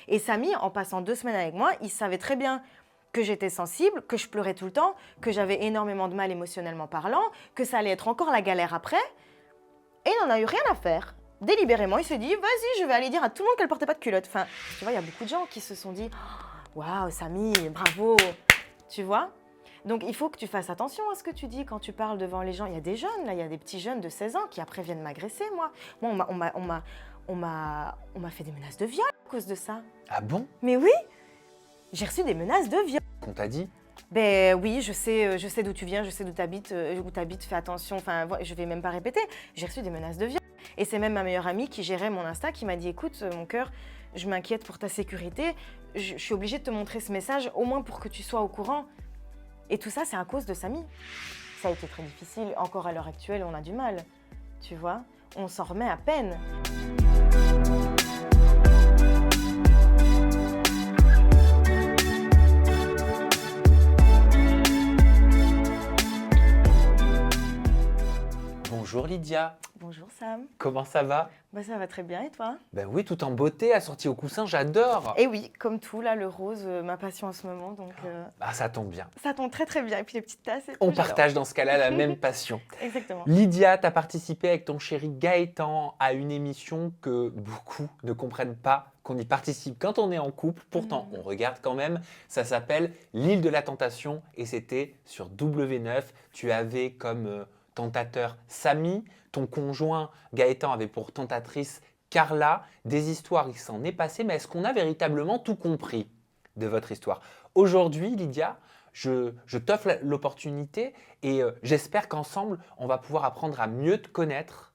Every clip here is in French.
Et Samy, en passant 2 semaines avec moi, il savait très bien que j'étais sensible, que je pleurais tout le temps, que j'avais énormément de mal émotionnellement parlant, que ça allait être encore la galère après. Et il n'en a eu rien à faire. Délibérément, il s'est dit, vas-y, je vais aller dire à tout le monde qu'elle portait pas de culotte. Enfin, tu vois, il y a beaucoup de gens qui se sont dit, waouh, Samy, bravo, tu vois. Donc, il faut que tu fasses attention à ce que tu dis quand tu parles devant les gens. Il y a des jeunes, là, il y a des petits jeunes de 16 ans qui après viennent m'agresser, moi. Moi, on m'a fait des menaces de viol à cause de ça. Ah bon? Mais oui, j'ai reçu des menaces de viol. Qu'on t'a dit? Ben oui, je sais d'où tu viens, je sais d'où t'habites, fais attention. Enfin, je vais même pas répéter. J'ai reçu des menaces de viol. Et c'est même ma meilleure amie qui gérait mon Insta qui m'a dit, écoute, mon cœur, je m'inquiète pour ta sécurité. Je suis obligée de te montrer ce message, au moins pour que tu sois au courant. Et tout ça, c'est à cause de Samy. Ça a été très difficile. Encore à l'heure actuelle, on a du mal. Tu vois, on s'en remet à peine. Bonjour Lydia. Bonjour Sam. Comment ça va? Bah ça va très bien et toi? Ben oui, tout en beauté, assorti au coussin, j'adore. Et oui, comme tout, là, le rose, ma passion en ce moment, donc Ah, ça tombe bien. ça tombe très très bien. Et puis les petites tasses et tout, On j'adore. partage dans ce cas-là la même passion. Exactement. Lydia, tu as participé avec ton chéri Gaëtan à une émission que beaucoup ne comprennent pas qu'on y participe quand on est en couple. Pourtant, on regarde quand même. Ça s'appelle L'île de la tentation et c'était sur W9. Tu avais comme tentateur Samy, ton conjoint Gaëtan avait pour tentatrice Carla. Des histoires, il s'en est passé, mais est-ce qu'on a véritablement tout compris de votre histoire? Aujourd'hui, Lydia, je t'offre l'opportunité et j'espère qu'ensemble, on va pouvoir apprendre à mieux te connaître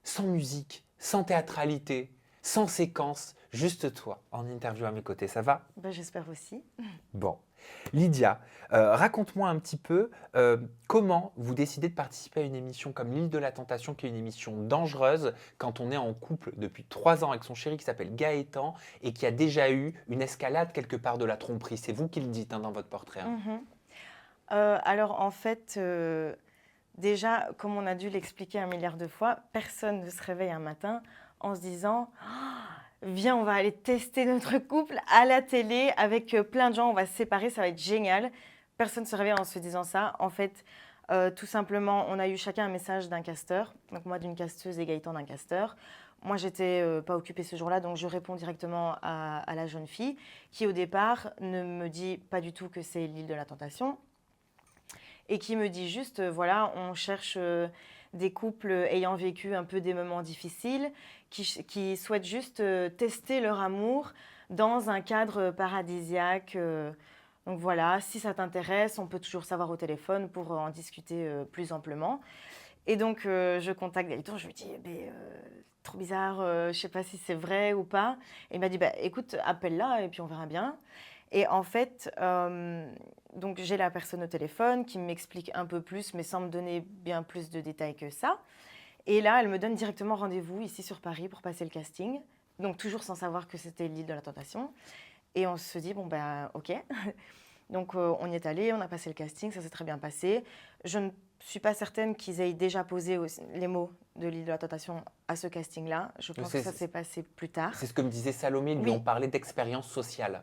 sans musique, sans théâtralité, sans séquence, juste toi en interview à mes côtés. Ça va? Bah, j'espère aussi. Bon. Lydia, raconte-moi un petit peu comment vous décidez de participer à une émission comme L'île de la tentation, qui est une émission dangereuse quand on est en couple depuis 3 ans avec son chéri qui s'appelle Gaëtan et qui a déjà eu une escalade quelque part de la tromperie. C'est vous qui le dites dans votre portrait. Alors en fait, déjà, comme on a dû l'expliquer 1 milliard de fois, personne ne se réveille un matin en se disant viens, on va aller tester notre couple à la télé avec plein de gens, on va se séparer, ça va être génial. Personne ne se réveille en se disant ça. En fait, tout simplement, on a eu chacun un message d'un casteur, donc moi d'une casteuse et Gaëtan d'un casteur. Moi, j'étais pas occupée ce jour-là, donc je réponds directement à la jeune fille qui, au départ, ne me dit pas du tout que c'est l'île de la tentation et qui me dit juste, voilà, on cherche des couples ayant vécu un peu des moments difficiles, qui souhaitent juste tester leur amour dans un cadre paradisiaque. Donc voilà, si ça t'intéresse, on peut toujours savoir au téléphone pour en discuter plus amplement. Et donc, je contacte Gaëtan, je lui dis, trop bizarre, je ne sais pas si c'est vrai ou pas. Et il m'a dit, écoute, appelle-la et puis on verra bien. Et en fait, donc j'ai la personne au téléphone qui m'explique un peu plus, mais sans me donner bien plus de détails que ça. Et là, elle me donne directement rendez-vous ici sur Paris pour passer le casting. Donc toujours sans savoir que c'était l'île de la tentation. Et on se dit, ok. Donc on y est allé, on a passé le casting, ça s'est très bien passé. Je ne suis pas certaine qu'ils aient déjà posé les mots de l'île de la tentation à ce casting-là. Je pense que ça s'est passé plus tard. C'est ce que me disait Salomé, lui, on parlait d'expérience sociale.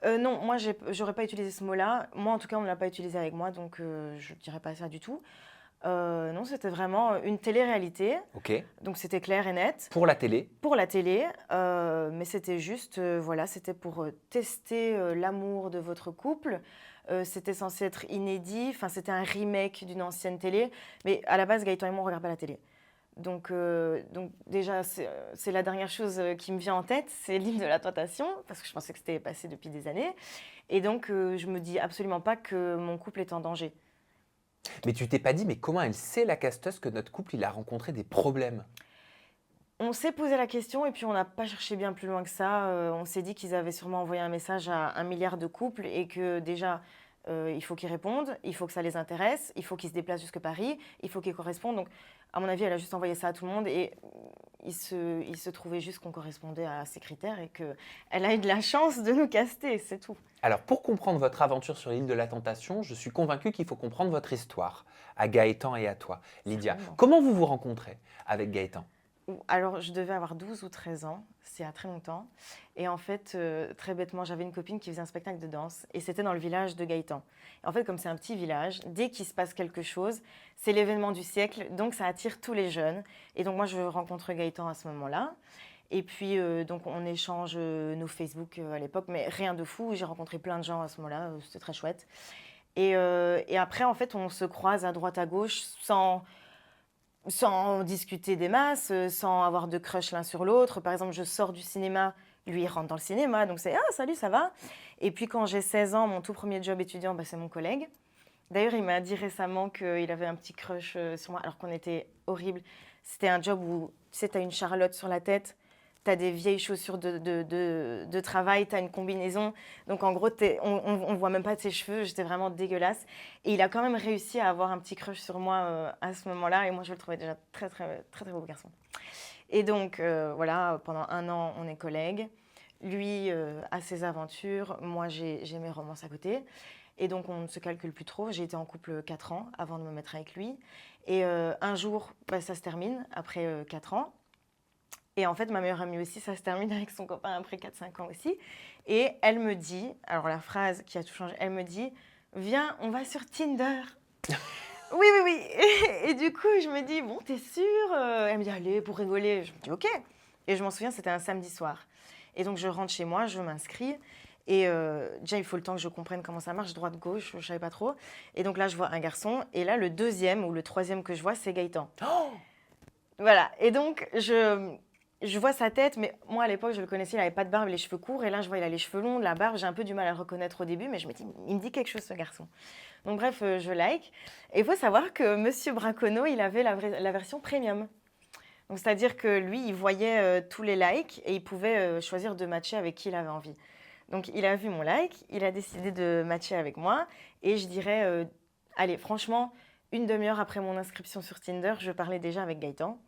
Non, moi, j'aurais pas utilisé ce mot-là. Moi, en tout cas, on ne l'a pas utilisé avec moi, donc je ne dirais pas ça du tout. Non, c'était vraiment une télé-réalité. Ok. Donc, c'était clair et net. Pour la télé? Pour la télé, mais c'était juste, voilà, c'était pour tester l'amour de votre couple. C'était censé être inédit, enfin, c'était un remake d'une ancienne télé. Mais à la base, Gaëtan et moi, on ne regarde pas la télé. Donc déjà, c'est la dernière chose qui me vient en tête, c'est l'île de la tentation, parce que je pensais que c'était passé depuis des années. Et donc, je me dis absolument pas que mon couple est en danger. Mais tu t'es pas dit, mais comment elle sait, la casteuse, que notre couple, il a rencontré des problèmes? On s'est posé la question et puis on n'a pas cherché bien plus loin que ça. On s'est dit qu'ils avaient sûrement envoyé un message à 1 milliard de couples et que déjà, il faut qu'ils répondent, il faut que ça les intéresse, il faut qu'ils se déplacent jusque Paris, il faut qu'ils correspondent. Donc, à mon avis, elle a juste envoyé ça à tout le monde et il se trouvait juste qu'on correspondait à ses critères et qu'elle a eu de la chance de nous caster, c'est tout. Alors, pour comprendre votre aventure sur l'île de la tentation, je suis convaincue qu'il faut comprendre votre histoire, à Gaëtan et à toi. Lydia, Absolument. comment vous vous rencontrez avec Gaëtan? Alors, je devais avoir 12 ou 13 ans, c'est il y a très longtemps. Et en fait, très bêtement, j'avais une copine qui faisait un spectacle de danse et c'était dans le village de Gaëtan. Et en fait, comme c'est un petit village, dès qu'il se passe quelque chose, c'est l'événement du siècle, donc ça attire tous les jeunes. Et donc moi, je rencontre Gaëtan à ce moment-là. Et puis, donc on échange nos Facebook à l'époque, mais rien de fou. J'ai rencontré plein de gens à ce moment-là, c'était très chouette. Et après, en fait, on se croise à droite à gauche sans discuter des masses, sans avoir de crush l'un sur l'autre. Par exemple, je sors du cinéma, lui il rentre dans le cinéma, donc c'est «Ah salut, ça va?» Et puis quand j'ai 16 ans, mon tout premier job étudiant, bah, c'est mon collègue. D'ailleurs, il m'a dit récemment qu'il avait un petit crush sur moi, alors qu'on était horrible. C'était un job où, tu sais, t'as une charlotte sur la tête, t'as des vieilles chaussures de travail, t'as une combinaison. Donc en gros, on voit même pas tes cheveux, j'étais vraiment dégueulasse. Et il a quand même réussi à avoir un petit crush sur moi à ce moment-là. Et moi, je le trouvais déjà très, très, très, très beau garçon. Et donc, voilà, pendant 1 an, on est collègues. Lui a ses aventures, moi j'ai mes romances à côté. Et donc, on ne se calcule plus trop. J'ai été en couple 4 ans avant de me mettre avec lui. Et un jour, bah, ça se termine après 4 ans. Et en fait, ma meilleure amie aussi, ça se termine avec son copain après 4-5 ans aussi. Et elle me dit, alors la phrase qui a tout changé, elle me dit, viens, on va sur Tinder. Oui, oui, oui. Et du coup, je me dis, bon, t'es sûre? Elle me dit, allez, pour rigoler. Je me dis, ok. Et je m'en souviens, c'était un samedi soir. Et donc, je rentre chez moi, je m'inscris. Et déjà, il faut le temps que je comprenne comment ça marche, droite-gauche, je ne savais pas trop. Et donc là, je vois un garçon. Et là, le deuxième ou le troisième que je vois, c'est Gaëtan. Oh, Voilà. Et donc, je vois sa tête, mais moi, à l'époque, je le connaissais, il n'avait pas de barbe, les cheveux courts. Et là, je vois, il a les cheveux longs, la barbe. J'ai un peu du mal à le reconnaître au début, mais je me dis, il me dit quelque chose, ce garçon. Donc bref, je like. Et il faut savoir que Monsieur Braconneau, il avait la version premium. Donc c'est-à-dire que lui, il voyait tous les likes et il pouvait choisir de matcher avec qui il avait envie. Donc il a vu mon like, il a décidé de matcher avec moi et je dirais, allez, franchement, une demi-heure après mon inscription sur Tinder, je parlais déjà avec Gaëtan.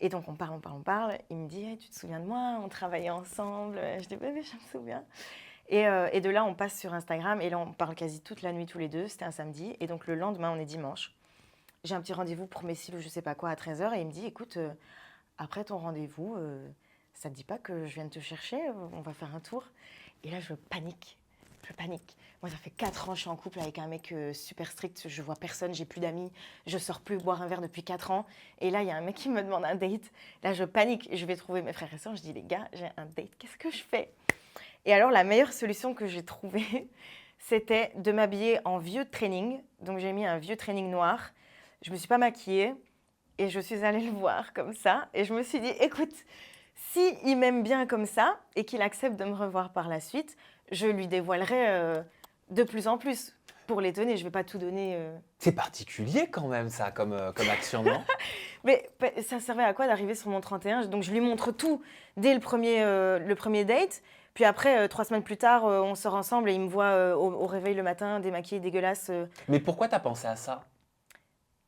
Et donc on parle, on parle, on parle. Il me dit, hey, tu te souviens de moi? On travaillait ensemble. Je dis, oui, je me souviens. Et de là, on passe sur Instagram et là, on parle quasi toute la nuit tous les deux. C'était un samedi. Et donc le lendemain, on est dimanche. J'ai un petit rendez-vous pour mes cils ou je sais pas quoi à 13h et il me dit, écoute, après ton rendez-vous, ça te dit pas que je vienne te chercher? On va faire un tour. Et là, je panique. Je panique. Moi, ça fait 4 ans que je suis en couple avec un mec super strict. Je vois personne, j'ai plus d'amis. Je sors plus boire un verre depuis 4 ans. Et là, il y a un mec qui me demande un date. Là, je panique. Je vais trouver mes frères et sœurs. Je dis, les gars, j'ai un date. Qu'est-ce que je fais? Et alors, la meilleure solution que j'ai trouvée, c'était de m'habiller en vieux training. Donc, j'ai mis un vieux training noir. Je me suis pas maquillée et je suis allée le voir comme ça. Et je me suis dit, écoute, si il m'aime bien comme ça et qu'il accepte de me revoir par la suite, je lui dévoilerai de plus en plus pour l'étonner. Je vais pas tout donner. c'est particulier quand même ça, comme action, non? Mais ça servait à quoi d'arriver sur mon 31? Donc, je lui montre tout dès le premier date. Puis après, 3 semaines plus tard, on sort ensemble et il me voit au réveil le matin, démaquillée, dégueulasse. Mais pourquoi t'as pensé à ça?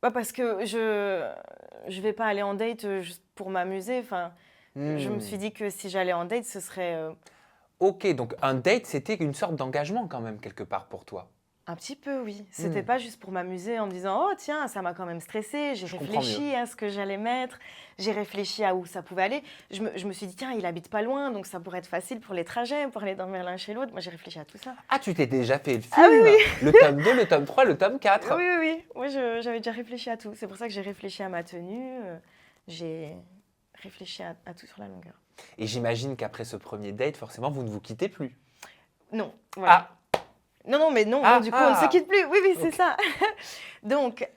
Bah parce que je vais pas aller en date juste pour m'amuser. Enfin, je me suis dit que si j'allais en date, ce serait Ok, donc un date, c'était une sorte d'engagement quand même quelque part pour toi. un petit peu, oui. C'était pas juste pour m'amuser en me disant, oh tiens, ça m'a quand même stressée. J'ai Je comprends réfléchi à ce que j'allais mettre. J'ai réfléchi à où ça pouvait aller. Je me suis dit, tiens, il habite pas loin, donc ça pourrait être facile pour les trajets, pour aller dormir l'un chez l'autre. Moi, j'ai réfléchi à tout ça. Ah, tu t'es déjà fait le film? Ah oui, oui. Le tome 2, le tome 3, le tome 4. Oui, oui, oui. Moi, j'avais déjà réfléchi à tout. C'est pour ça que j'ai réfléchi à ma tenue. J'ai réfléchi à tout sur la longueur. Et j'imagine qu'après ce premier date, forcément, vous ne vous quittez plus. Non, voilà. Ah, Non, non, mais non, Ah, non, du coup, on ne se ah. quitte plus. Oui, oui, c'est Ok. ça. Donc,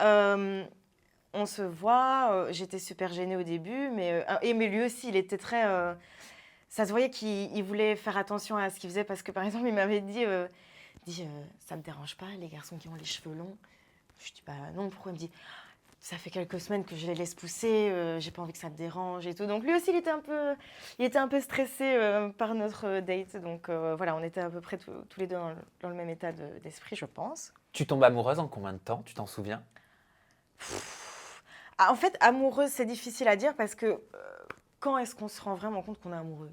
on se voit. J'étais super gênée au début, mais lui aussi, il était très. Ça se voyait qu'il voulait faire attention à ce qu'il faisait parce que, par exemple, il m'avait dit, ça ne te dérange pas, les garçons qui ont les cheveux longs? Je dis, bah non, pourquoi? Il me dit, ça fait quelques semaines que je les laisse pousser, j'ai pas envie que ça te dérange et tout. Donc lui aussi, il était un peu stressé par notre date. Donc voilà, on était à peu près tous les deux dans le même état d'esprit, je pense. Tu tombes amoureuse en combien de temps? Tu t'en souviens? Ah, en fait, amoureuse, c'est difficile à dire parce que quand est-ce qu'on se rend vraiment compte qu'on est amoureux?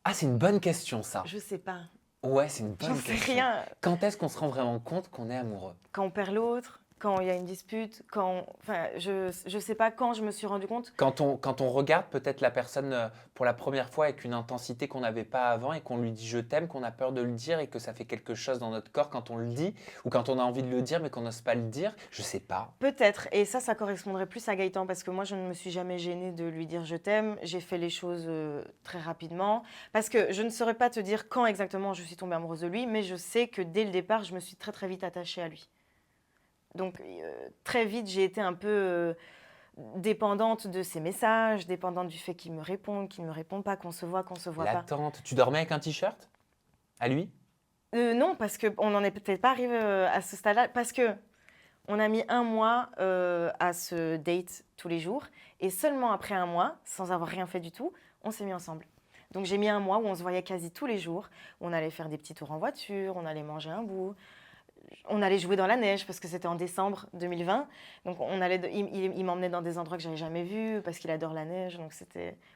Ah, c'est une bonne question ça. Je sais pas. Ouais, c'est une J'en bonne sais question. rien. Quand est-ce qu'on se rend vraiment compte qu'on est amoureux? Quand on perd l'autre, quand il y a une dispute, enfin, je sais pas quand je me suis rendu compte. Quand on regarde peut-être la personne pour la première fois avec une intensité qu'on n'avait pas avant et qu'on lui dit je t'aime, qu'on a peur de le dire et que ça fait quelque chose dans notre corps quand on le dit ou quand on a envie de le dire mais qu'on n'ose pas le dire, je sais pas. Peut-être, et ça correspondrait plus à Gaëtan, parce que moi, je ne me suis jamais gênée de lui dire je t'aime. J'ai fait les choses très rapidement, parce que je ne saurais pas te dire quand exactement je suis tombée amoureuse de lui, mais je sais que dès le départ, je me suis très très vite attachée à lui. Donc très vite, j'ai été un peu dépendante de ses messages, dépendante du fait qu'il me réponde, qu'il ne me réponde pas, qu'on se voit pas. L'attente. Tu dormais avec un t-shirt? À lui? Non, parce qu'on n'en est peut-être pas arrivé à ce stade-là, parce que on a mis 1 mois à se date tous les jours, et seulement après 1 mois, sans avoir rien fait du tout, on s'est mis ensemble. Donc j'ai mis 1 mois où on se voyait quasi tous les jours, on allait faire des petits tours en voiture, on allait manger un bout, on allait jouer dans la neige parce que c'était en décembre 2020. Donc il m'emmenait dans des endroits que j'avais jamais vus parce qu'il adore la neige. Donc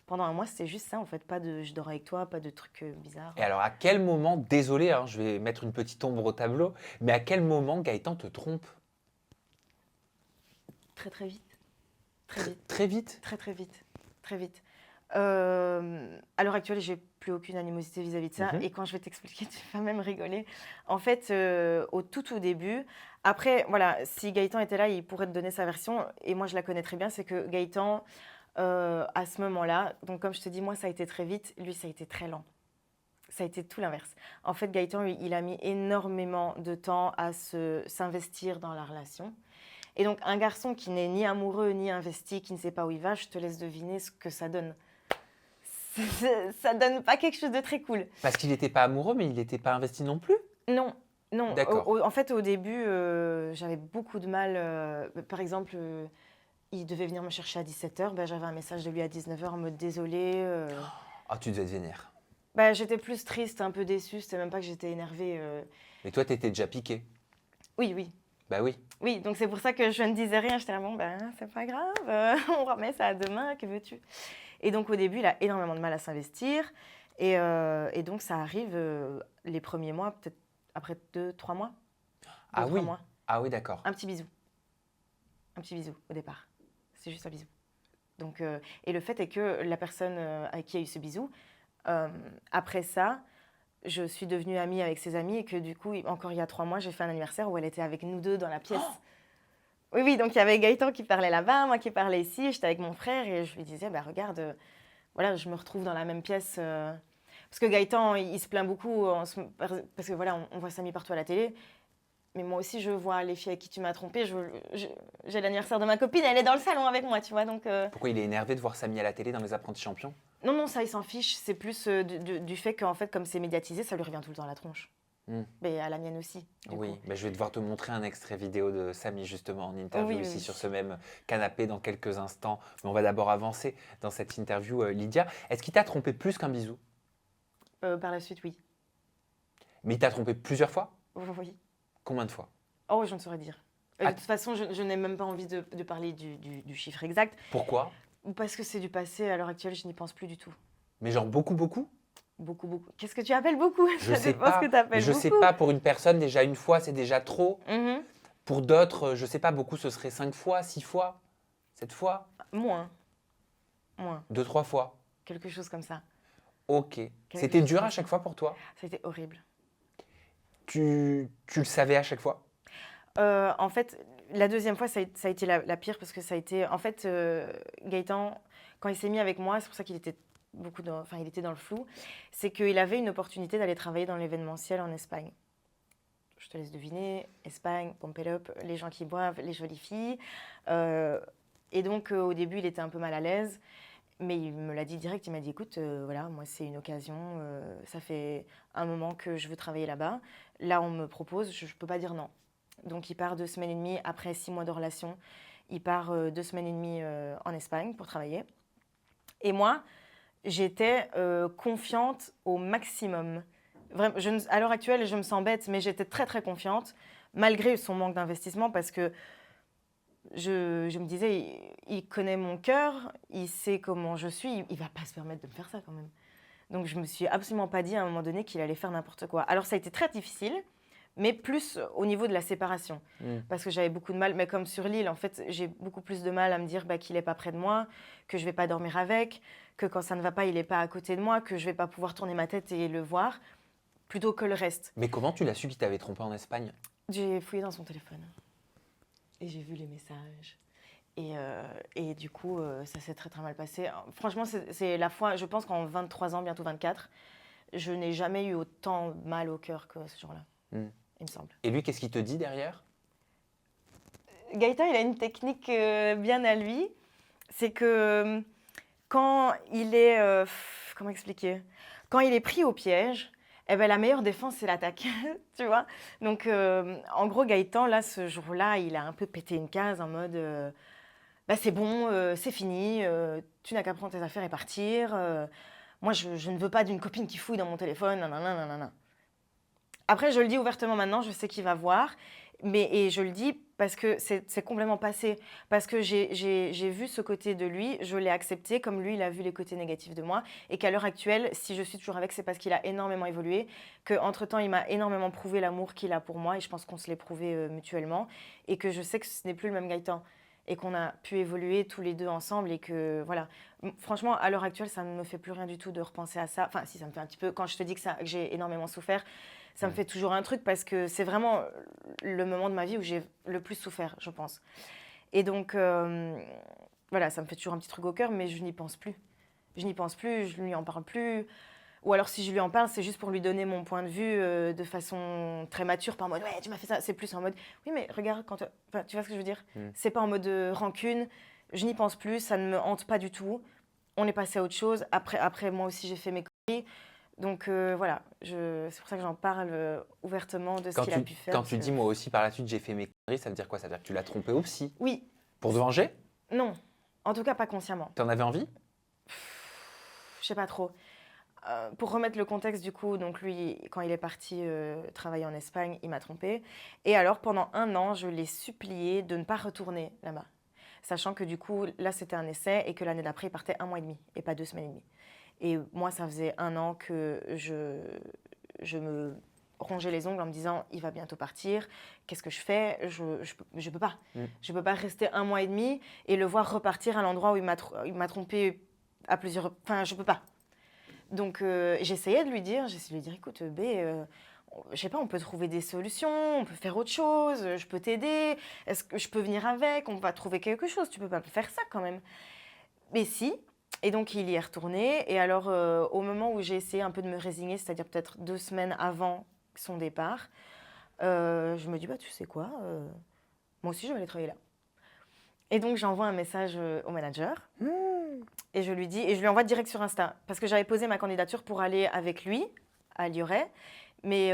pendant 1 mois, c'était juste ça en fait, pas de je dors avec toi, pas de trucs bizarres. Et alors à quel moment, désolé, hein, je vais mettre une petite ombre au tableau, mais à quel moment Gaëtan te trompe? Très très vite, très vite, Très vite? très très vite, très vite. À l'heure actuelle, j'ai plus aucune animosité vis-à-vis de ça. Mhm. Et quand je vais t'expliquer, tu vas même rigoler. En fait, au tout début, après, voilà, si Gaëtan était là, il pourrait te donner sa version. Et moi, je la connais très bien. C'est que Gaëtan, à ce moment-là, donc comme je te dis, moi, ça a été très vite. Lui, ça a été très lent. Ça a été tout l'inverse. En fait, Gaëtan, lui, il a mis énormément de temps à s'investir dans la relation. Et donc, un garçon qui n'est ni amoureux, ni investi, qui ne sait pas où il va, je te laisse deviner ce que ça donne. Ça donne pas quelque chose de très cool. Parce qu'il n'était pas amoureux, mais il n'était pas investi non plus? Non, non. D'accord. En fait, au début, j'avais beaucoup de mal. Par exemple, il devait venir me chercher à 17h. Ben, j'avais un message de lui à 19h en mode désolé. Ah, tu devais être vénère. Ben, j'étais plus triste, un peu déçue. C'était même pas que j'étais énervée. Mais toi, t'étais déjà piqué. Oui, oui. Bah oui. Oui, donc c'est pour ça que je ne disais rien. J'étais là, bon, ben, c'est pas grave. On remet ça à demain. Que veux-tu? Et donc, au début, il a énormément de mal à s'investir. Et donc, ça arrive les premiers mois, peut-être après 2-3 mois. Ah 2-3 oui. mois. Ah oui, d'accord. Un petit bisou. Un petit bisou au départ. C'est juste un bisou. Donc, et le fait est que la personne avec qui il y a eu ce bisou, après ça, je suis devenue amie avec ses amis et que du coup, encore il y a 3 mois, j'ai fait un anniversaire où elle était avec nous deux dans la pièce. Oui, oui, donc il y avait Gaëtan qui parlait là-bas, moi qui parlais ici, j'étais avec mon frère et je lui disais, bah regarde, voilà, je me retrouve dans la même pièce. Parce que Gaëtan, il se plaint beaucoup, parce que voilà, on voit Samy partout à la télé. Mais moi aussi, je vois les filles avec qui tu m'as trompée. J'ai l'anniversaire de ma copine, elle est dans le salon avec moi, tu vois. Donc, Pourquoi il est énervé de voir Samy à la télé dans Les Apprentis Champions? non, non, ça, il s'en fiche. C'est plus du fait qu'en fait, comme c'est médiatisé, ça lui revient tout le temps à la tronche. Mais à la mienne aussi. Oui, Coup. mais je vais devoir te montrer un extrait vidéo de Samy justement en interview Oui, ici oui. sur ce même canapé dans quelques instants. Mais on va d'abord avancer dans cette interview, Lydia. Est-ce qu'il t'a trompé plus qu'un bisou? Par la suite, oui. Mais il t'a trompé plusieurs fois? Oui. Combien de fois? Oh, je ne saurais dire. Ah. De toute façon, je n'ai même pas envie de parler du chiffre exact. Pourquoi? Parce que c'est du passé. À l'heure actuelle, je n'y pense plus du tout. Mais genre beaucoup, beaucoup? Beaucoup, beaucoup. Qu'est-ce que tu appelles beaucoup? Je Ça sais dépend pas. ce que tu appelles Je beaucoup. sais pas, pour une personne, déjà une fois, c'est déjà trop. Mhm. Pour d'autres, je sais pas, beaucoup, ce serait 5 fois, 6 fois, 7 fois, Moins. 2, 3 fois. Quelque chose comme ça. Ok. C'était dur à chaque fois pour toi? C'était horrible. Tu le savais à chaque fois? En fait, la deuxième fois, ça a été la pire parce que ça a été... En fait, Gaëtan, quand il s'est mis avec moi, c'est pour ça qu'il était il était dans le flou, c'est qu'il avait une opportunité d'aller travailler dans l'événementiel en Espagne. Je te laisse deviner, Espagne, Pompelup, les gens qui boivent, les jolies filles. Et donc, au début, il était un peu mal à l'aise, mais il me l'a dit direct, il m'a dit, écoute, voilà, moi, c'est une occasion, ça fait un moment que je veux travailler là-bas. Là, on me propose, je ne peux pas dire non. Donc, il part 2 semaines et demie, après 6 mois de relation, il part 2 semaines et demie en Espagne pour travailler. Et moi, j'étais confiante au maximum. Vraiment, à l'heure actuelle, je me sens bête, mais j'étais très, très confiante, malgré son manque d'investissement, parce que je me disais, il connaît mon cœur, il sait comment je suis, il ne va pas se permettre de me faire ça quand même. Donc, je ne me suis absolument pas dit à un moment donné qu'il allait faire n'importe quoi. Alors, ça a été très difficile, mais plus au niveau de la séparation. Mm. Parce que j'avais beaucoup de mal, mais comme sur l'île, en fait, j'ai beaucoup plus de mal à me dire qu'il n'est pas près de moi, que je ne vais pas dormir avec, que quand ça ne va pas, il n'est pas à côté de moi, que je ne vais pas pouvoir tourner ma tête et le voir, plutôt que le reste. Mais comment tu l'as su qu'il t'avait trompé en Espagne? J'ai fouillé dans son téléphone et j'ai vu les messages. Et du coup, ça s'est très très mal passé. Franchement, c'est la fois, je pense qu'en 23 ans, bientôt 24, je n'ai jamais eu autant mal au cœur que ce jour-là, il me semble. Et lui, qu'est-ce qu'il te dit derrière? Gaëtan, il a une technique bien à lui. C'est que quand il est... comment expliquer? Quand il est pris au piège, eh ben, la meilleure défense, c'est l'attaque. Tu vois? Donc, en gros, Gaëtan, là, ce jour-là, il a un peu pété une case en mode... c'est bon, c'est fini, tu n'as qu'à prendre tes affaires et partir. Moi, je ne veux pas d'une copine qui fouille dans mon téléphone. Nanana, nanana. Après, je le dis ouvertement maintenant, je sais qu'il va voir. Et je le dis parce que c'est complètement passé. Parce que j'ai vu ce côté de lui, je l'ai accepté, comme lui, il a vu les côtés négatifs de moi. Et qu'à l'heure actuelle, si je suis toujours avec, c'est parce qu'il a énormément évolué. Qu'entre-temps, il m'a énormément prouvé l'amour qu'il a pour moi. Et je pense qu'on se l'est prouvé mutuellement. Et que je sais que ce n'est plus le même Gaëtan. Et qu'on a pu évoluer tous les deux ensemble. Et que, voilà. Franchement, à l'heure actuelle, ça ne me fait plus rien du tout de repenser à ça. Enfin, si, ça me fait un petit peu. Quand je te dis que j'ai énormément souffert, ça me fait toujours un truc parce que c'est vraiment le moment de ma vie où j'ai le plus souffert, je pense. Et donc, voilà, ça me fait toujours un petit truc au cœur, mais je n'y pense plus. Je n'y pense plus, je ne lui en parle plus. Ou alors, si je lui en parle, c'est juste pour lui donner mon point de vue de façon très mature, pas en mode « ouais, tu m'as fait ça ». C'est plus en mode « oui, mais regarde, quand enfin, tu vois ce que je veux dire ? C'est pas en mode rancune, je n'y pense plus, ça ne me hante pas du tout. On est passé à autre chose. Après moi aussi, j'ai fait mes conneries. Donc voilà, c'est pour ça que j'en parle ouvertement de ce qu'il a pu faire. Quand tu dis moi aussi par la suite j'ai fait mes conneries, ça veut dire quoi? Ça veut dire que tu l'as trompé au psy? Oui. Pour te venger? Non, en tout cas pas consciemment. T'en avais envie? Je sais pas trop. Pour remettre le contexte du coup, donc lui, quand il est parti travailler en Espagne, il m'a trompée. Et alors pendant 1 an, je l'ai supplié de ne pas retourner là-bas. Sachant que du coup, là c'était un essai et que l'année d'après, il partait 1 mois et demi et pas 2 semaines et demie. Et moi, ça faisait 1 an que je me rongeais les ongles en me disant il va bientôt partir, qu'est-ce que je fais? Je peux pas. Je peux pas rester 1 mois et demi et le voir repartir à l'endroit où il m'a trompé à plusieurs... Enfin, je peux pas. Donc, j'essayais de lui dire écoute, B, je sais pas, on peut trouver des solutions, on peut faire autre chose, je peux t'aider, est-ce que je peux venir avec, on va trouver quelque chose, tu peux pas faire ça quand même. Mais si. Et donc, il y est retourné. Et alors, au moment où j'ai essayé un peu de me résigner, c'est-à-dire peut-être 2 semaines avant son départ, je me dis, tu sais quoi, moi aussi, je vais aller travailler là. Et donc, j'envoie un message au manager. Et je lui envoie direct sur Insta. Parce que j'avais posé ma candidature pour aller avec lui à Lioret. Mais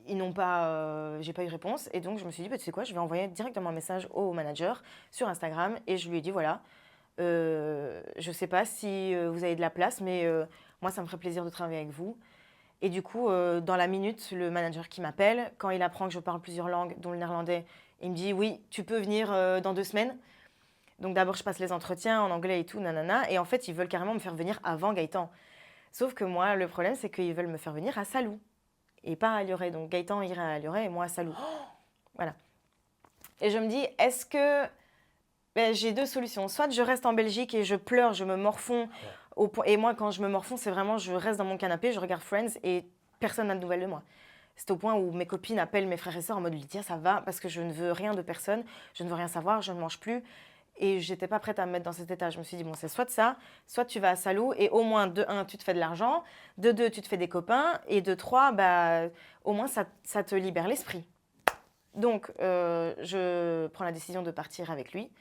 ils n'ont pas... j'ai pas eu réponse. Et donc, je me suis dit, tu sais quoi, je vais envoyer directement un message au manager sur Instagram. Et je lui ai dit, voilà... je ne sais pas si vous avez de la place, mais moi, ça me ferait plaisir de travailler avec vous. Et du coup, dans la minute, le manager qui m'appelle, quand il apprend que je parle plusieurs langues, dont le néerlandais, il me dit « Oui, tu peux venir dans 2 semaines ». Donc d'abord, je passe les entretiens en anglais et tout, nanana. Et en fait, ils veulent carrément me faire venir avant Gaëtan. Sauf que moi, le problème, c'est qu'ils veulent me faire venir à Salou et pas à Lioret. Donc Gaëtan irait à Lioret et moi à Salou. Voilà. Et je me dis, est-ce que... j'ai 2 solutions. Soit je reste en Belgique et je pleure, je me morfonds. Et moi, quand je me morfonds, c'est vraiment, je reste dans mon canapé, je regarde Friends et personne n'a de nouvelles de moi. C'est au point où mes copines appellent mes frères et sœurs en mode Lydia, ça va, parce que je ne veux rien de personne, je ne veux rien savoir, je ne mange plus. Et j'étais pas prête à me mettre dans cet état. Je me suis dit, bon, c'est soit ça, soit tu vas à Salou et au moins, de 1, tu te fais de l'argent, de 2, tu te fais des copains, et de 3, au moins, ça te libère l'esprit. Donc, je prends la décision de partir avec lui.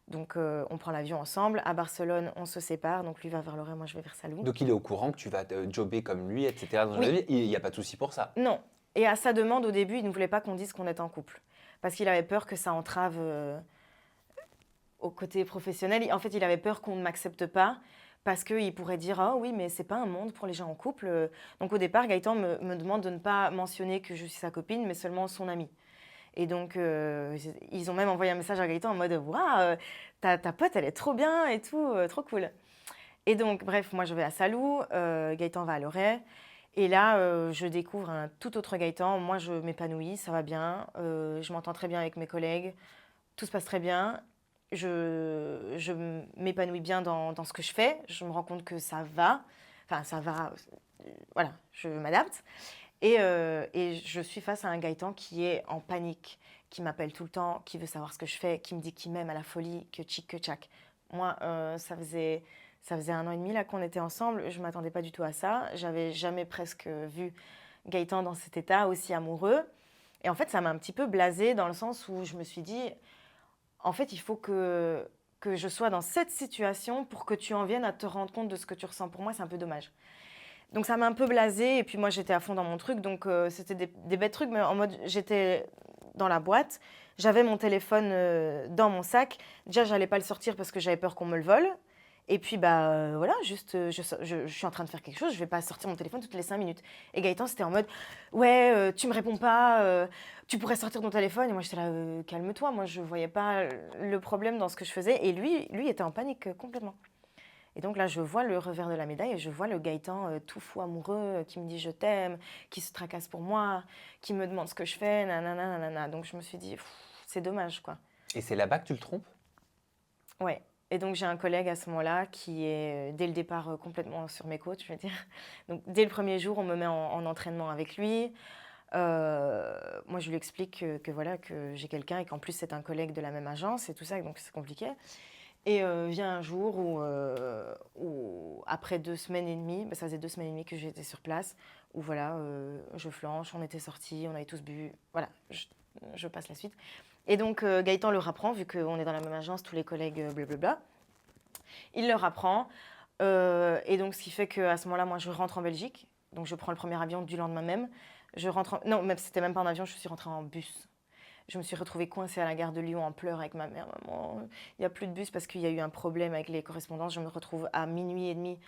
Donc, on prend l'avion ensemble. À Barcelone, on se sépare. Donc, lui va vers Lorraine, moi, je vais vers Salou. Donc, il est au courant que tu vas jobber comme lui, etc. Dans la vie. Il n'y a pas de souci pour ça? Non. Et à sa demande, au début, il ne voulait pas qu'on dise qu'on était en couple. Parce qu'il avait peur que ça entrave au côté professionnel. En fait, il avait peur qu'on ne m'accepte pas. Parce qu'il pourrait dire « Ah oui, mais c'est pas un monde pour les gens en couple ». Donc, au départ, Gaëtan me demande de ne pas mentionner que je suis sa copine, mais seulement son amie. Et donc, ils ont même envoyé un message à Gaëtan en mode « Waouh, ta pote, elle est trop bien et tout, trop cool ». Et donc, bref, moi, je vais à Salou, Gaëtan va à Lioret. Et là, je découvre un tout autre Gaëtan. Moi, je m'épanouis, ça va bien. Je m'entends très bien avec mes collègues. Tout se passe très bien. Je m'épanouis bien dans ce que je fais. Je me rends compte que ça va. Enfin, ça va. Voilà, je m'adapte. Et je suis face à un Gaëtan qui est en panique, qui m'appelle tout le temps, qui veut savoir ce que je fais, qui me dit qu'il m'aime à la folie, que tchic, que tchac. Moi, ça faisait 1 an et demi là qu'on était ensemble. Je ne m'attendais pas du tout à ça. J'avais jamais presque vu Gaëtan dans cet état aussi amoureux. Et en fait, ça m'a un petit peu blasée dans le sens où je me suis dit, en fait, il faut que je sois dans cette situation pour que tu en viennes à te rendre compte de ce que tu ressens pour moi. C'est un peu dommage. Donc ça m'a un peu blasée et puis moi j'étais à fond dans mon truc, donc c'était des bêtes trucs, mais en mode j'étais dans la boîte, j'avais mon téléphone dans mon sac, déjà j'allais pas le sortir parce que j'avais peur qu'on me le vole, et puis voilà, juste je suis en train de faire quelque chose, je vais pas sortir mon téléphone toutes les 5 minutes. Et Gaëtan c'était en mode ouais, tu me réponds pas, tu pourrais sortir ton téléphone, et moi j'étais là calme-toi, moi je voyais pas le problème dans ce que je faisais, et lui était en panique complètement. Et donc là, je vois le revers de la médaille et je vois le Gaëtan tout fou amoureux qui me dit je t'aime, qui se tracasse pour moi, qui me demande ce que je fais, nanana, nanana. Donc je me suis dit, c'est dommage, quoi. Et c'est là-bas que tu le trompes? Ouais. Et donc j'ai un collègue à ce moment-là qui est dès le départ complètement sur mes côtes, je veux dire. Donc dès le premier jour, on me met en entraînement avec lui. Moi, je lui explique voilà, que j'ai quelqu'un et qu'en plus c'est un collègue de la même agence et tout ça, donc c'est compliqué. Et vient un jour où après 2 semaines et demie, ça faisait 2 semaines et demie que j'étais sur place, où voilà, je flanche, on était sortis, on avait tous bu, voilà, je passe la suite. Et donc Gaëtan le rapprend, vu qu'on est dans la même agence, tous les collègues, blablabla. Il le rapprend, et donc ce qui fait qu'à ce moment-là, moi je rentre en Belgique, donc je prends le premier avion du lendemain même. Non, même, c'était même pas en avion, je suis rentrée en bus. Je me suis retrouvée coincée à la gare de Lyon en pleurs avec ma mère. Maman, il n'y a plus de bus parce qu'il y a eu un problème avec les correspondances. Je me retrouve à minuit et demi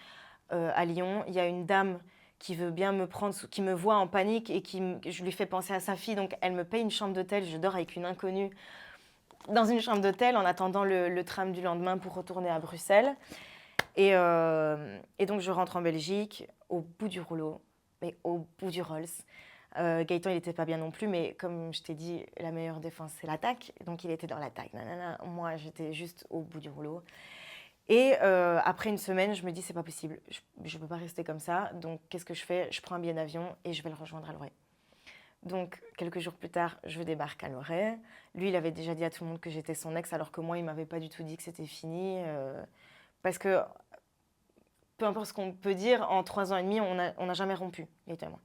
à Lyon. Il y a une dame qui veut bien me prendre, qui me voit en panique et je lui fais penser à sa fille. Donc elle me paye une chambre d'hôtel. Je dors avec une inconnue dans une chambre d'hôtel en attendant le tram du lendemain pour retourner à Bruxelles. Et donc je rentre en Belgique au bout du rouleau, mais au bout du Rolls. Gaëtan, il n'était pas bien non plus, mais comme je t'ai dit, la meilleure défense, c'est l'attaque. Donc, il était dans l'attaque. Nanana. Moi, j'étais juste au bout du rouleau. Et après une semaine, je me dis, c'est pas possible. Je ne peux pas rester comme ça. Donc, qu'est-ce que je fais? Je prends un billet d'avion et je vais le rejoindre à Loré. Donc, quelques jours plus tard, je débarque à Loré. Lui, il avait déjà dit à tout le monde que j'étais son ex, alors que moi, il ne m'avait pas du tout dit que c'était fini. Parce que, peu importe ce qu'on peut dire, en 3 ans et demi, on n'a jamais rompu, Gaëtan et moi.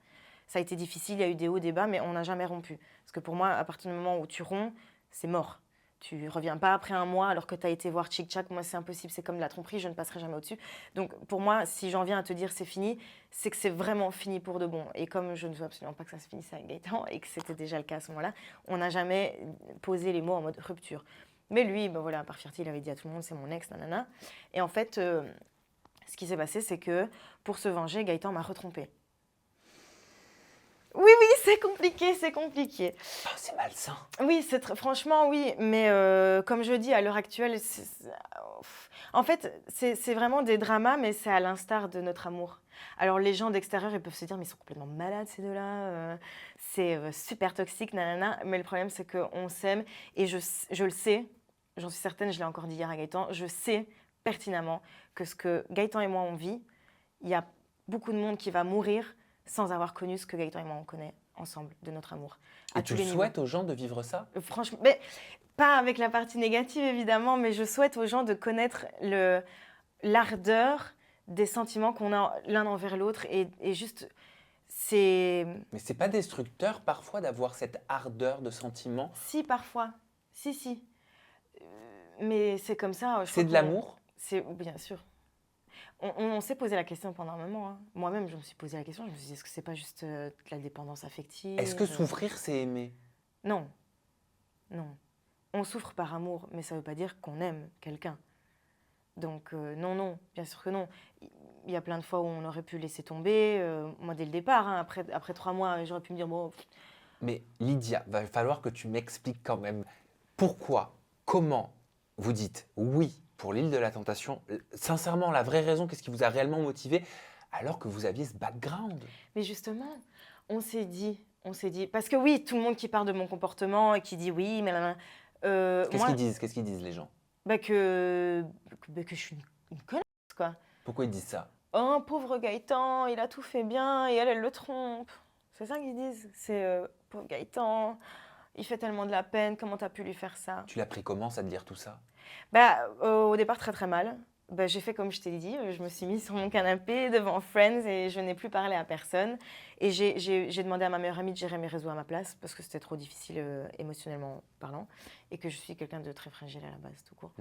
Ça a été difficile, il y a eu des hauts, des bas, mais on n'a jamais rompu. Parce que pour moi, à partir du moment où tu romps, c'est mort. Tu ne reviens pas après un mois alors que tu as été voir Chic Chac. Moi, c'est impossible, c'est comme de la tromperie, je ne passerai jamais au-dessus. Donc pour moi, si j'en viens à te dire c'est fini, c'est que c'est vraiment fini pour de bon. Et comme je ne veux absolument pas que ça se finisse avec Gaëtan, et que c'était déjà le cas à ce moment-là, on n'a jamais posé les mots en mode rupture. Mais lui, ben voilà, par fierté, il avait dit à tout le monde, c'est mon ex, nanana. Et en fait, ce qui s'est passé, c'est que pour se venger, Gaëtan m'a retrompée. Oui, oui, c'est compliqué, c'est compliqué. Oh, c'est malsain. Oui, franchement, oui. Mais comme je dis, à l'heure actuelle, en fait, c'est vraiment des dramas, mais c'est à l'instar de notre amour. Alors, les gens d'extérieur, ils peuvent se dire, mais ils sont complètement malades, ces deux-là. C'est super toxique, nanana. Mais le problème, c'est qu'on s'aime. Et je le sais, j'en suis certaine, je l'ai encore dit hier à Gaëtan, je sais pertinemment que ce que Gaëtan et moi, on vit, il y a beaucoup de monde qui va mourir sans avoir connu ce que Gaëtan et moi on connaît ensemble de notre amour. Et tu souhaites aux gens de vivre ça? Franchement, mais pas avec la partie négative évidemment, mais je souhaite aux gens de connaître l'ardeur des sentiments qu'on a l'un envers l'autre et juste c'est. Mais c'est pas destructeur parfois d'avoir cette ardeur de sentiment? Si parfois, si. Mais c'est comme ça. C'est de l'amour? C'est bien sûr. On s'est posé la question pendant un moment. Hein. Moi-même, je me suis posé la question. Je me suis dit, est-ce que c'est pas juste de la dépendance affective? Est-ce que souffrir, c'est aimer? Non. On souffre par amour, mais ça ne veut pas dire qu'on aime quelqu'un. Donc non, bien sûr que non. Il y a plein de fois où on aurait pu laisser tomber. Moi, dès le départ, hein, après 3 mois, j'aurais pu me dire, bon... Mais Lydia, va falloir que tu m'expliques quand même pourquoi, comment vous dites oui pour l'île de la Tentation. Sincèrement, la vraie raison, qu'est-ce qui vous a réellement motivé alors que vous aviez ce background. Mais justement, on s'est dit, parce que oui, tout le monde qui parle de mon comportement et qui dit oui, mais là, Qu'est-ce qu'ils disent? Qu'est-ce qu'ils disent les gens? que je suis une connasse, quoi. Pourquoi ils disent ça? Oh, pauvre Gaëtan, il a tout fait bien et elle le trompe. C'est ça qu'ils disent. C'est pauvre Gaëtan, il fait tellement de la peine, comment t'as pu lui faire ça? Tu l'as pris comment ça de dire tout ça? Au départ, très très mal. J'ai fait comme je t'ai dit, je me suis mise sur mon canapé devant Friends et je n'ai plus parlé à personne. Et j'ai demandé à ma meilleure amie de gérer mes réseaux à ma place parce que c'était trop difficile émotionnellement parlant et que je suis quelqu'un de très fragile à la base, tout court.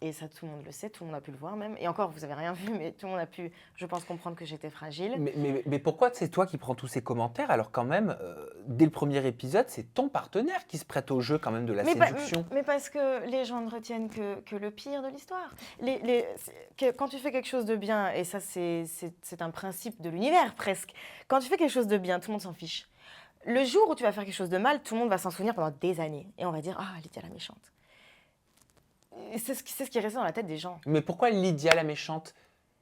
Et ça, tout le monde le sait, tout le monde a pu le voir même. Et encore, vous n'avez rien vu, mais tout le monde a pu, je pense, comprendre que j'étais fragile. Mais pourquoi c'est toi qui prends tous ces commentaires alors quand même, dès le premier épisode, c'est ton partenaire qui se prête au jeu quand même de la séduction? Mais parce que les gens ne retiennent que le pire de l'histoire. Quand tu fais quelque chose de bien, et ça c'est un principe de l'univers presque, quand tu fais quelque chose de bien, tout le monde s'en fiche. Le jour où tu vas faire quelque chose de mal, tout le monde va s'en souvenir pendant des années. Et on va dire, ah, Lydia la méchante. C'est ce qui reste dans la tête des gens. Mais pourquoi Lydia la méchante?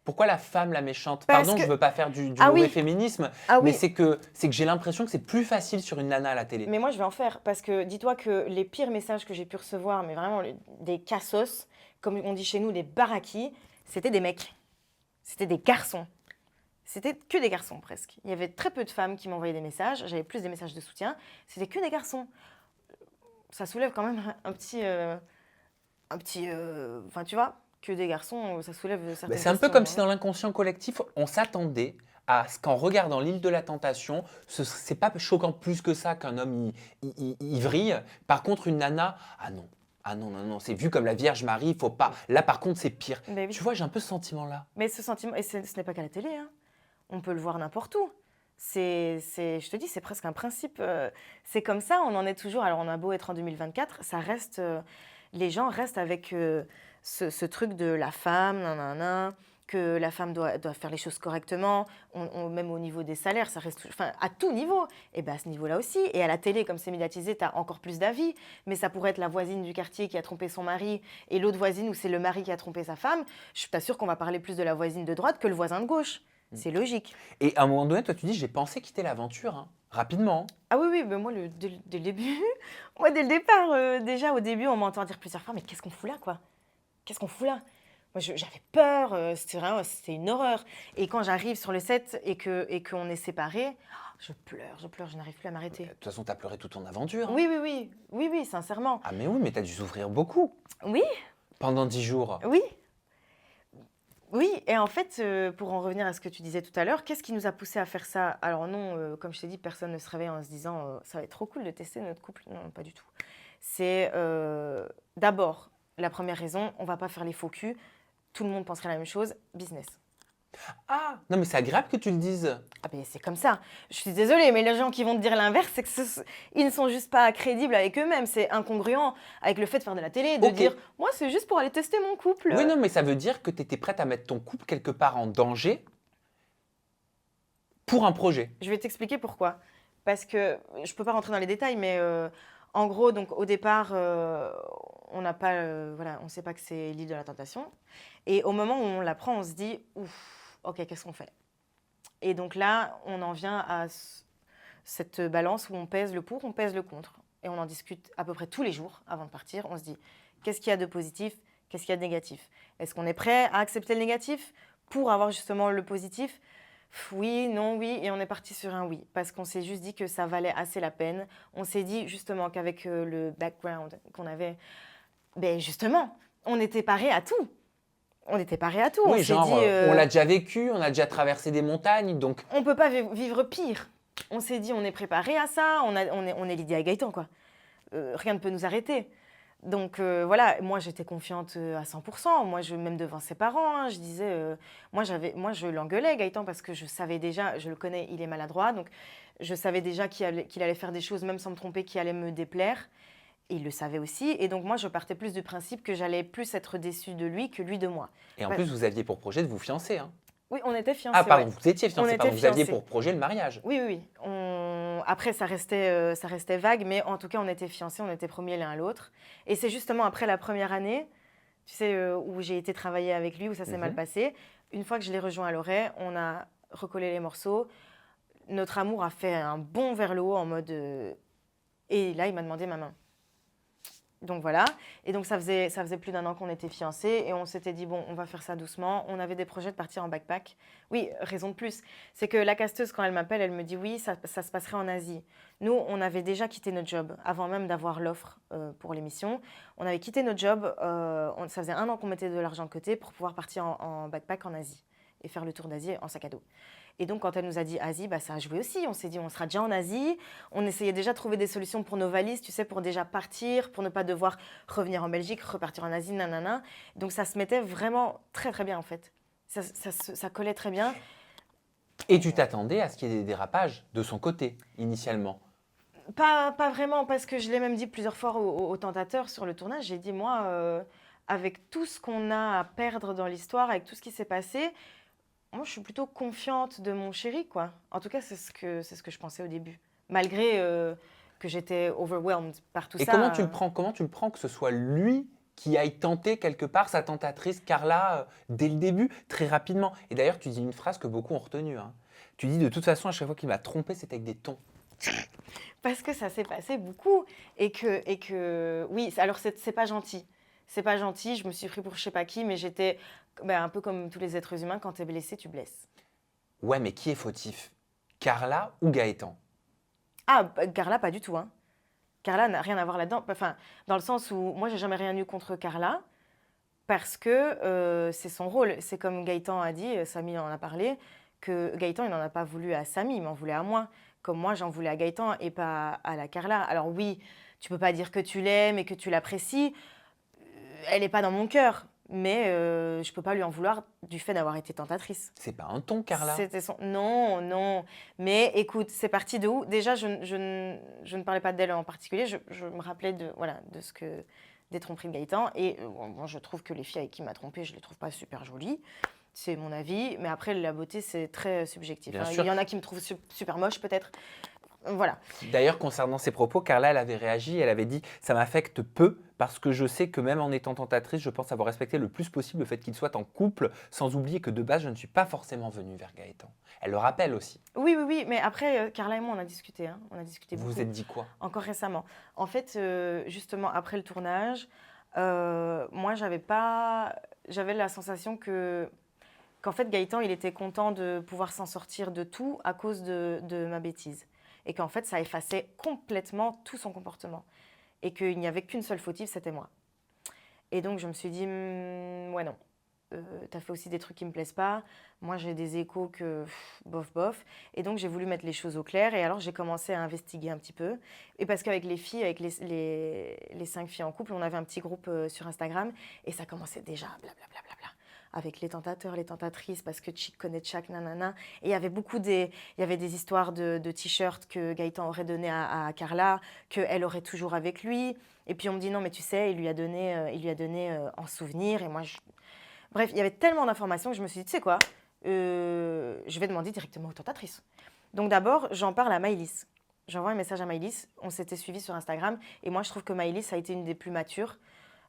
Pourquoi la femme la méchante? Parce Pardon, que- je veux pas faire du Ah mauvais oui. féminisme, Ah mais oui. c'est que j'ai l'impression que c'est plus facile sur une nana à la télé. Mais moi, je vais en faire. Parce que dis-toi que les pires messages que j'ai pu recevoir, mais vraiment des cassos, comme on dit chez nous, des barakis, c'était des mecs. C'était des garçons. C'était que des garçons presque. Il y avait très peu de femmes qui m'envoyaient des messages. J'avais plus des messages de soutien. C'était que des garçons. Ça soulève quand même un petit... Enfin, tu vois, que des garçons, ça soulève certaines C'est un peu questions, comme si hein. dans l'inconscient collectif, on s'attendait à ce qu'en regardant l'île de la tentation, c'est pas choquant plus que ça qu'un homme il vrille. Par contre, une nana, ah non. Ah non, non, non, c'est vu comme la Vierge Marie, il faut pas. Là, par contre, c'est pire. Mais oui. Tu vois, j'ai un peu ce sentiment-là. Mais ce sentiment, et ce n'est pas qu'à la télé, hein. On peut le voir n'importe où. Je te dis, c'est presque un principe. C'est comme ça, on en est toujours. Alors, on a beau être en 2024, ça reste. Les gens restent avec ce truc de la femme, nanana, que la femme doit faire les choses correctement, même au niveau des salaires, ça reste. Enfin, à tout niveau. Et bien, à ce niveau-là aussi. Et à la télé, comme c'est médiatisé, tu as encore plus d'avis. Mais ça pourrait être la voisine du quartier qui a trompé son mari et l'autre voisine où c'est le mari qui a trompé sa femme. Je suis pas sûre qu'on va parler plus de la voisine de droite que le voisin de gauche. C'est logique. Et à un moment donné, toi, tu dis, j'ai pensé quitter l'aventure, hein, rapidement. Ah oui, mais moi, dès le début, moi, dès le départ, déjà au début, on m'entend dire plusieurs fois, mais qu'est-ce qu'on fout là, quoi? Qu'est-ce qu'on fout là? Moi, j'avais peur, c'était une horreur. Et quand j'arrive sur le set et qu'on est séparés, je pleure, je n'arrive plus à m'arrêter. De toute façon, t'as pleuré toute ton aventure. Hein. Oui, sincèrement. Ah mais oui, mais t'as dû souffrir beaucoup. Oui, Pendant 10 jours. oui. Oui, et en fait, pour en revenir à ce que tu disais tout à l'heure, qu'est-ce qui nous a poussé à faire ça? Alors non, comme je t'ai dit, personne ne se réveille en se disant ça va être trop cool de tester notre couple. Non, pas du tout. C'est d'abord, la première raison, on va pas faire les faux culs. Tout le monde penserait la même chose, business. Ah, non mais c'est agréable que tu le dises. Ah ben c'est comme ça. Je suis désolée, mais les gens qui vont te dire l'inverse, c'est que ils ne sont juste pas crédibles avec eux-mêmes. C'est incongruent avec le fait de faire de la télé, de Ok. dire moi c'est juste pour aller tester mon couple. Oui, non, mais ça veut dire que tu étais prête à mettre ton couple quelque part en danger pour un projet. Je vais t'expliquer pourquoi. Parce que je peux pas rentrer dans les détails, mais en gros, donc au départ, on n'a pas, voilà, on sait pas que c'est l'île de la tentation. Et au moment où on l'apprend, on se dit ouf, ok, qu'est-ce qu'on fait? Et donc là, on en vient à cette balance où on pèse le pour, on pèse le contre. Et on en discute à peu près tous les jours avant de partir. On se dit, qu'est-ce qu'il y a de positif? Qu'est-ce qu'il y a de négatif? Est-ce qu'on est prêt à accepter le négatif pour avoir justement le positif? Oui, non, oui. Et on est parti sur un oui. Parce qu'on s'est juste dit que ça valait assez la peine. On s'est dit justement qu'avec le background qu'on avait, ben justement, on était paré à tout. On était paré à tout. Oui, on s'est genre, dit, on l'a déjà vécu, on a déjà traversé des montagnes, donc on peut pas vivre pire. On s'est dit, on est préparé à ça, on est Lydia et Gaëtan, quoi. Rien ne peut nous arrêter. Donc voilà, moi j'étais confiante à 100%. Moi, même devant ses parents, hein, je disais, moi je l'engueulais Gaëtan parce que je savais déjà, je le connais, il est maladroit, donc je savais déjà qu'il allait faire des choses, même sans me tromper, qui allaient me déplaire. Et il le savait aussi. Et donc moi, je partais plus du principe que j'allais plus être déçue de lui que lui de moi. Et en Ouais. plus, vous aviez pour projet de vous fiancer. Hein. Oui, on était fiancés. Ah, pardon, ouais. vous étiez fiancés, On pardon, était vous aviez fiancés. pour projet le mariage. Oui. Après, ça restait vague, mais en tout cas, on était fiancés, on était promis l'un à l'autre. Et c'est justement après la première année, tu sais, où j'ai été travailler avec lui, où ça s'est mal passé. Une fois que je l'ai rejoint à Lorey, on a recoller les morceaux. Notre amour a fait un bond vers le haut en mode... Et là, il m'a demandé ma main. Donc voilà, et donc ça faisait plus d'1 an qu'on était fiancés et on s'était dit bon, on va faire ça doucement. On avait des projets de partir en backpack. Oui, raison de plus, c'est que la casteuse quand elle m'appelle, elle me dit oui, ça se passerait en Asie. Nous, on avait déjà quitté notre job avant même d'avoir l'offre pour l'émission. On avait quitté notre job, ça faisait 1 an qu'on mettait de l'argent de côté pour pouvoir partir en backpack en Asie et faire le tour d'Asie en sac à dos. Et donc, quand elle nous a dit Asie, bah, ça a joué aussi. On s'est dit, on sera déjà en Asie. On essayait déjà de trouver des solutions pour nos valises, tu sais, pour déjà partir, pour ne pas devoir revenir en Belgique, repartir en Asie, nanana. Donc, ça se mettait vraiment très, très bien, en fait. Ça collait très bien. Et tu t'attendais à ce qu'il y ait des dérapages de son côté, initialement? Pas vraiment, parce que je l'ai même dit plusieurs fois au tentateur sur le tournage. J'ai dit, moi, avec tout ce qu'on a à perdre dans l'histoire, avec tout ce qui s'est passé, moi, je suis plutôt confiante de mon chéri, quoi. En tout cas, c'est ce que je pensais au début. Malgré que j'étais overwhelmed par tout Et ça. comment tu le prends que ce soit lui qui aille tenter quelque part sa tentatrice Carla dès le début, très rapidement? Et d'ailleurs, tu dis une phrase que beaucoup ont retenue, hein. Tu dis de toute façon, à chaque fois qu'il m'a trompé, c'était avec des tons. Parce que ça s'est passé beaucoup. Et que oui, alors c'est pas gentil. C'est pas gentil, je me suis pris pour je sais pas qui, mais j'étais un peu comme tous les êtres humains, quand t'es blessé, tu blesses. Ouais, mais qui est fautif? Carla ou Gaëtan? Ah, Carla, pas du tout, hein. Carla n'a rien à voir là-dedans. Enfin, dans le sens où moi, j'ai jamais rien eu contre Carla, parce que c'est son rôle. C'est comme Gaëtan a dit, Samy en a parlé, que Gaëtan, il n'en a pas voulu à Samy, il m'en voulait à moi. Comme moi, j'en voulais à Gaëtan et pas à la Carla. Alors oui, tu peux pas dire que tu l'aimes et que tu l'apprécies. Elle n'est pas dans mon cœur, mais je peux pas lui en vouloir du fait d'avoir été tentatrice. C'est pas un ton, Carla? C'était son... Non, non. Mais écoute, c'est parti de où? Déjà, je ne parlais pas d'elle en particulier. Je me rappelais des tromperies de Gaëtan. Et bon, je trouve que les filles avec qui il m'a trompée, je les trouve pas super jolies. C'est mon avis. Mais après, la beauté, c'est très subjectif. Bien Hein. sûr. Il y en a qui me trouvent super moche, peut-être. Voilà. D'ailleurs, concernant ses propos, Carla, elle avait réagi, elle avait dit « ça m'affecte peu parce que je sais que même en étant tentatrice, je pense avoir respecté le plus possible le fait qu'il soit en couple, sans oublier que de base, je ne suis pas forcément venue vers Gaëtan. » Elle le rappelle aussi. Oui. Mais après, Carla et moi, on a discuté. Hein. On a discuté Vous beaucoup. vous êtes dit quoi? Encore récemment. En fait, justement, après le tournage, moi, j'avais la sensation qu'en fait, Gaëtan, il était content de pouvoir s'en sortir de tout à cause de ma bêtise. Et qu'en fait, ça effaçait complètement tout son comportement. Et qu'il n'y avait qu'une seule fautive, c'était moi. Et donc, je me suis dit, ouais, non. T'as fait aussi des trucs qui me plaisent pas. Moi, j'ai des échos que bof. Et donc, j'ai voulu mettre les choses au clair. Et alors, j'ai commencé à investiguer un petit peu. Et parce qu'avec les filles, avec les 5 filles en couple, on avait un petit groupe sur Instagram. Et ça commençait déjà, blablabla. Avec les tentateurs, les tentatrices, parce que Chick connaît Chak, nanana. Et il y avait il y avait des histoires de t-shirts que Gaëtan aurait donné à Carla, qu'elle aurait toujours avec lui. Et puis, on me dit, non, mais tu sais, il lui a donné en souvenir. Et moi, Bref, il y avait tellement d'informations que je me suis dit, tu sais quoi, je vais demander directement aux tentatrices. Donc d'abord, j'en parle à Maëlys. J'envoie un message à Maëlys. On s'était suivis sur Instagram. Et moi, je trouve que Maëlys a été une des plus matures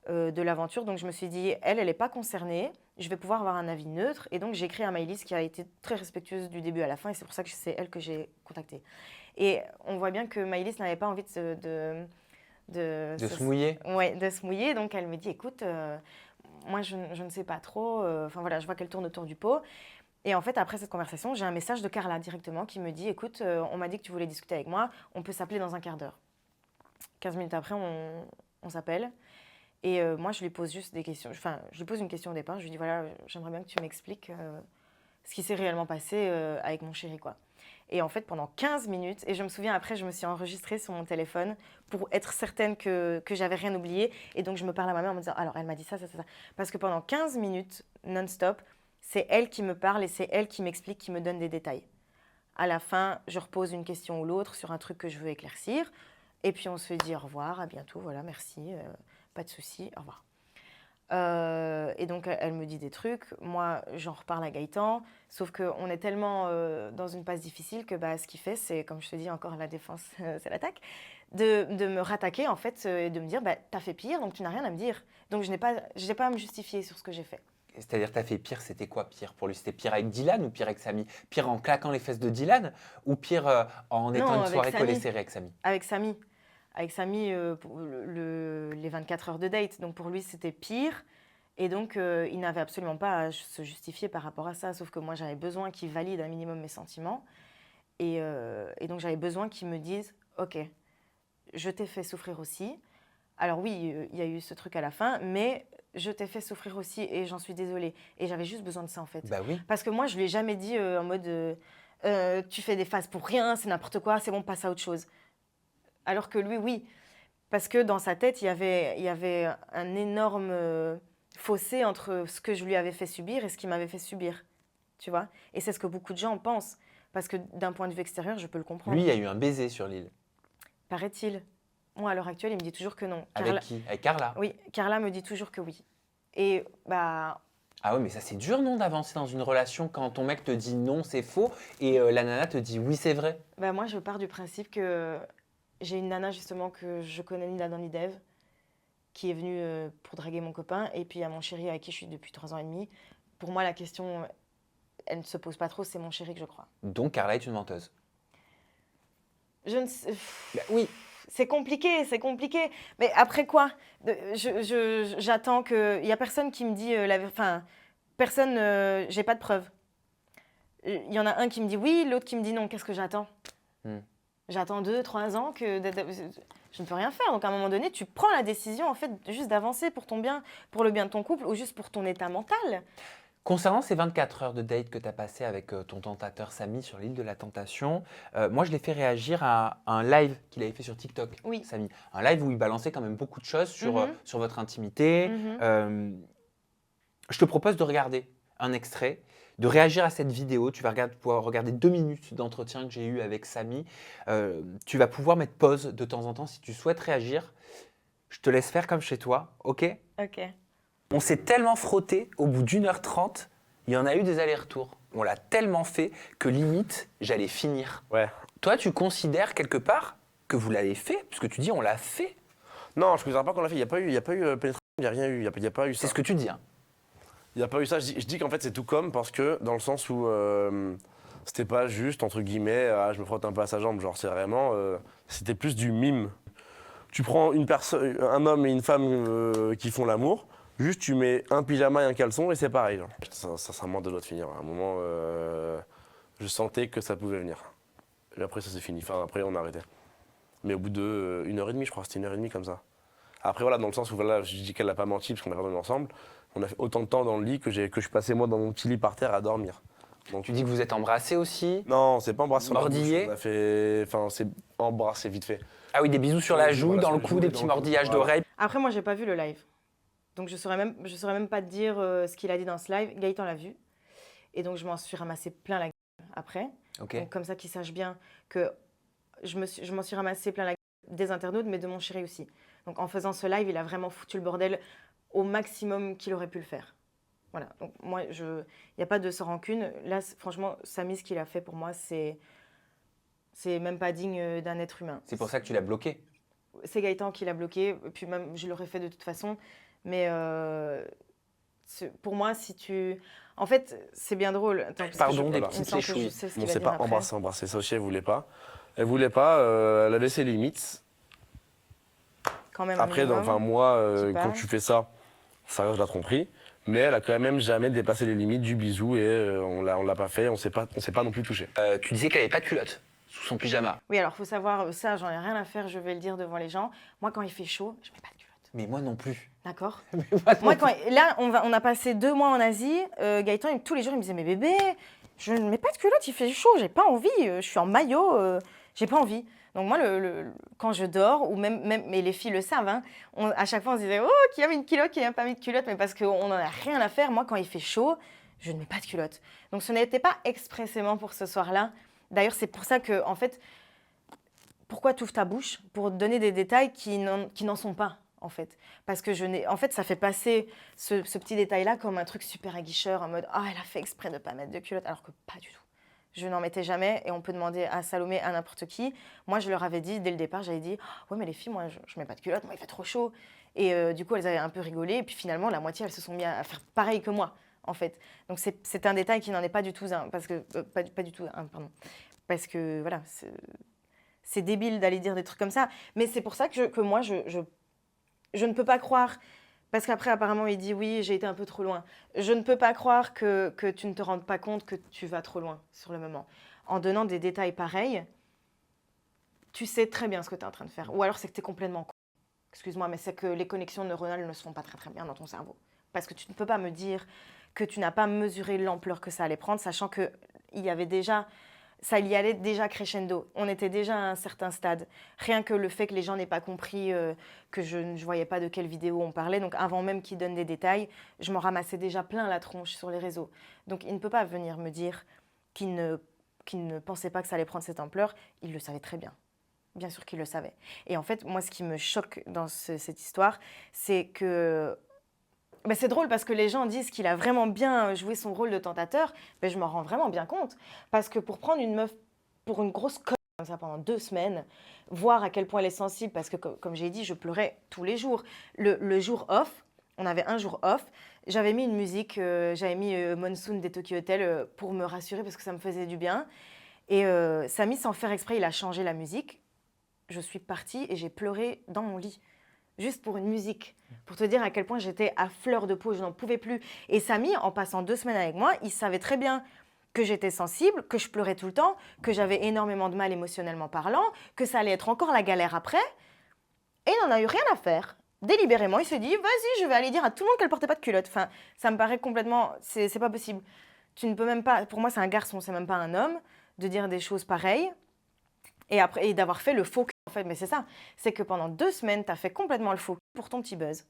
de l'aventure. Donc je me suis dit, elle n'est pas concernée. Je vais pouvoir avoir un avis neutre. Et donc j'ai écrit à Maëlys qui a été très respectueuse du début à la fin. Et c'est pour ça que c'est elle que j'ai contactée. Et on voit bien que Maëlys n'avait pas envie de se mouiller. Ouais, de se mouiller. Donc elle me dit, écoute... moi, je ne sais pas trop. Enfin, voilà, je vois qu'elle tourne autour du pot. Et en fait, après cette conversation, j'ai un message de Carla directement qui me dit, écoute, on m'a dit que tu voulais discuter avec moi. On peut s'appeler dans un quart d'heure. 15 minutes après, on s'appelle. Et moi, je lui pose juste des questions. Enfin, je lui pose une question au départ. Je lui dis, voilà, j'aimerais bien que tu m'expliques ce qui s'est réellement passé avec mon chéri, quoi. Et en fait, pendant 15 minutes, et je me souviens après, je me suis enregistrée sur mon téléphone pour être certaine que j'avais rien oublié. Et donc, je me parle à ma mère en me disant, alors, elle m'a dit ça. Parce que pendant 15 minutes, non-stop, c'est elle qui me parle et c'est elle qui m'explique, qui me donne des détails. À la fin, je repose une question ou l'autre sur un truc que je veux éclaircir. Et puis, on se dit au revoir, à bientôt, voilà, merci, pas de souci, au revoir. Et donc, elle me dit des trucs. Moi, j'en reparle à Gaëtan. Sauf qu'on est tellement dans une passe difficile que ce qu'il fait, c'est, comme je te dis, encore la défense, c'est l'attaque, de me rattaquer, en fait, et de me dire, t'as fait pire, donc tu n'as rien à me dire. Donc, je n'ai pas à me justifier sur ce que j'ai fait. C'est-à-dire, t'as fait pire, c'était quoi pire pour lui? C'était pire avec Dylan ou pire avec Samy? Pire en claquant les fesses de Dylan ou pire en étant Non, une avec soirée collée Samy. serrée avec Samy? Avec Samy. Avec Samy, pour les 24 heures de date. Donc pour lui, c'était pire. Et donc, il n'avait absolument pas à se justifier par rapport à ça. Sauf que moi, j'avais besoin qu'il valide un minimum mes sentiments. Et donc, j'avais besoin qu'il me dise, OK, je t'ai fait souffrir aussi. Alors oui, il y a eu ce truc à la fin, mais je t'ai fait souffrir aussi et j'en suis désolée. Et j'avais juste besoin de ça, en fait. Bah oui. Parce que moi, je ne lui ai jamais dit en mode, tu fais des phases pour rien, c'est n'importe quoi, c'est bon, passe à autre chose. Alors que lui, oui. Parce que dans sa tête, il y avait un énorme fossé entre ce que je lui avais fait subir et ce qu'il m'avait fait subir. Tu vois? Et c'est ce que beaucoup de gens pensent. Parce que d'un point de vue extérieur, je peux le comprendre. Lui, il y a eu un baiser sur l'île. Paraît-il. Moi, à l'heure actuelle, il me dit toujours que non. Avec qui? Avec Carla? Oui, Carla me dit toujours que oui. Et bah, Ah ouais, mais ça c'est dur, non, d'avancer dans une relation quand ton mec te dit non, c'est faux, et la nana te dit oui, c'est vrai. moi, je pars du principe que j'ai une nana, justement, que je connais ni d'Adam ni d'Ève, qui est venue pour draguer mon copain, et puis il y a mon chéri avec qui je suis depuis 3 ans et demi. Pour moi, la question, elle ne se pose pas trop, c'est mon chéri que je crois. Donc Carla est une menteuse. Je ne sais... Bah oui. C'est compliqué, c'est compliqué. Mais après quoi? J'attends que... Il n'y a personne qui me dit... Enfin, personne... j'ai pas de preuves. Il y en a un qui me dit oui, l'autre qui me dit non. Qu'est-ce que j'attends? J'attends 2, 3 ans que... Je ne peux rien faire. Donc à un moment donné, tu prends la décision en fait juste d'avancer pour ton bien, pour le bien de ton couple ou juste pour ton état mental. Concernant ces 24 heures de date que tu as passé avec ton tentateur Samy sur l'île de la Tentation, moi je l'ai fait réagir à un live qu'il avait fait sur TikTok, Oui. Samy. Un live où il balançait quand même beaucoup de choses sur, Mhm. sur votre intimité. Je te propose de regarder un extrait, de réagir à cette vidéo. Tu vas pouvoir regarder 2 minutes d'entretien que j'ai eu avec Samy. Tu vas pouvoir mettre pause de temps en temps si tu souhaites réagir. Je te laisse faire comme chez toi, ok? Ok. On s'est tellement frotté, au bout d'1h30, il y en a eu des allers-retours. On l'a tellement fait que limite, j'allais finir. Ouais. Toi, tu considères quelque part que vous l'avez fait? Parce que tu dis on l'a fait. Non, je ne considère pas qu'on l'a fait. Il n'y a pas eu pénétration, il n'y a rien eu. Il y a pas eu ça. C'est ce que tu dis. Hein. Il n'y a pas eu ça. Je dis qu'en fait, c'est tout comme parce que dans le sens où c'était pas juste, entre guillemets, je me frotte un peu à sa jambe. Genre, c'est vraiment. C'était plus du mime. Tu prends un homme et une femme qui font l'amour. Juste, tu mets un pyjama et un caleçon et c'est pareil. Genre. Sincèrement, de l'autre finir. À un moment, je sentais que ça pouvait venir. Et après, ça s'est fini. Enfin, après, on a arrêté. Mais au bout de 1h30, je crois, c'était 1h30 comme ça. Après, voilà, dans le sens où voilà, je dis qu'elle n'a pas menti parce qu'on a dormi ensemble. On a fait autant de temps dans le lit que je suis passé moi dans mon petit lit par terre à dormir. Donc, Tu dis que vous êtes embrassés aussi? non, c'est pas embrassé sur la bouche. Mordillé? On a fait, enfin, c'est embrassé vite fait. Ah oui, des bisous sur la joue, Voilà, dans sur le les cou, joues, des dans petits le cou, mordillages voilà. d'oreilles. Après, moi, j'ai pas vu le live. Donc, je saurais même pas te dire ce qu'il a dit dans ce live. Gaëtan l'a vu. Et donc, je m'en suis ramassé plein la gueule après. Ok. Donc, comme ça qu'il sache bien que je m'en suis ramassé plein la gueule des internautes, mais de mon chéri aussi. Donc, en faisant ce live, il a vraiment foutu le bordel au maximum qu'il aurait pu le faire. Voilà. Donc, moi, il n'y a pas de sans rancune. Là, franchement, Samy, ce qu'il a fait pour moi, c'est même pas digne d'un être humain. C'est pour ça que tu l'as bloqué. C'est Gaëtan qui l'a bloqué, puis même je l'aurais fait de toute façon. Mais pour moi, si tu... En fait, c'est bien drôle. Attends, parce que Pardon, des il me petites semble que je léchouilles. sais ce On qu'il va s'est dire pas après. embrassé. Ça aussi, elle voulait pas. Elle voulait pas, elle a laissé les limites. Quand même un Après, minimum. moi, Tu quand parles. tu fais ça, ça reste de la tromperie. Mais elle a quand même jamais dépassé les limites du bisou et on l'a pas fait, on s'est pas non plus touché. Tu disais qu'elle n'avait pas de culotte sous son pyjama. Oui, alors faut savoir, ça, j'en ai rien à faire, je vais le dire devant les gens. Moi, quand il fait chaud, je mets pas de culotte. Mais moi non plus. D'accord? Mais moi non Moi, plus. là, on a passé 2 mois en Asie. Gaëtan, tous les jours, il me disait, mais bébé, je ne mets pas de culotte, il fait chaud, j'ai pas envie, je suis en maillot, j'ai pas envie. Donc moi, quand je dors, ou même mais les filles le savent, hein, à chaque fois on se disait, oh, qui a mis une culotte, qui n'a pas mis de culotte, mais parce qu'on n'en a rien à faire. Moi, quand il fait chaud, je ne mets pas de culotte. Donc ce n'était pas expressément pour ce soir-là. D'ailleurs, c'est pour ça que, en fait, pourquoi tu ouvres ta bouche? Pour donner des détails qui n'en sont pas, en fait. Parce que en fait, ça fait passer ce petit détail-là comme un truc super aguicheur, en mode, ah, elle a fait exprès de ne pas mettre de culotte, alors que pas du tout. Je n'en mettais jamais et on peut demander à Salomé, à n'importe qui. Moi, je leur avais dit dès le départ, j'avais dit « Ouais, mais les filles, moi, je mets pas de culotte, moi, il fait trop chaud. » Et du coup, elles avaient un peu rigolé. Et puis finalement, la moitié, elles se sont mis à faire pareil que moi, en fait. Donc c'est un détail qui n'en est pas du tout un, parce que pas du tout un, pardon. Parce que voilà, c'est débile d'aller dire des trucs comme ça. Mais c'est pour ça que moi, je ne peux pas croire. Parce qu'après, apparemment, il dit oui, j'ai été un peu trop loin. Je ne peux pas croire que tu ne te rendes pas compte que tu vas trop loin sur le moment. En donnant des détails pareils, tu sais très bien ce que tu es en train de faire. Ou alors c'est que tu es complètement con. Excuse-moi, mais c'est que les connexions neuronales ne se font pas très très bien dans ton cerveau. Parce que tu ne peux pas me dire que tu n'as pas mesuré l'ampleur que ça allait prendre, sachant qu'il y avait déjà... Ça y allait déjà crescendo. On était déjà à un certain stade. Rien que le fait que les gens n'aient pas compris que je ne voyais pas de quelle vidéo on parlait. Donc avant même qu'ils donnent des détails, je m'en ramassais déjà plein la tronche sur les réseaux. Donc il ne peut pas venir me dire qu'il ne pensait pas que ça allait prendre cette ampleur. Il le savait très bien. Bien sûr qu'il le savait. Et en fait, moi, ce qui me choque dans cette histoire, c'est que... Ben, c'est drôle parce que les gens disent qu'il a vraiment bien joué son rôle de tentateur. Ben, je m'en rends vraiment bien compte. Parce que pour prendre une meuf pour une grosse conne comme ça pendant 2 semaines, voir à quel point elle est sensible, parce que comme j'ai dit, je pleurais tous les jours. Le jour off, on avait un jour off, j'avais mis une musique, j'avais mis Monsoon des Tokyo Hotel pour me rassurer parce que ça me faisait du bien. Et Samy, sans faire exprès, il a changé la musique. Je suis partie et j'ai pleuré dans mon lit. Juste pour une musique, pour te dire à quel point j'étais à fleur de peau, je n'en pouvais plus. Et Samy, en passant 2 semaines avec moi, il savait très bien que j'étais sensible, que je pleurais tout le temps, que j'avais énormément de mal émotionnellement parlant, que ça allait être encore la galère après. Et il n'en a eu rien à faire. Délibérément, il s'est dit, vas-y, je vais aller dire à tout le monde qu'elle portait pas de culotte. Enfin, ça me paraît complètement... C'est pas possible. Tu ne peux même pas... Pour moi, c'est un garçon, c'est même pas un homme, de dire des choses pareilles. Et d'avoir fait le faux cul, en fait. Mais c'est ça, c'est que pendant 2 semaines, tu as fait complètement le faux cul pour ton petit buzz.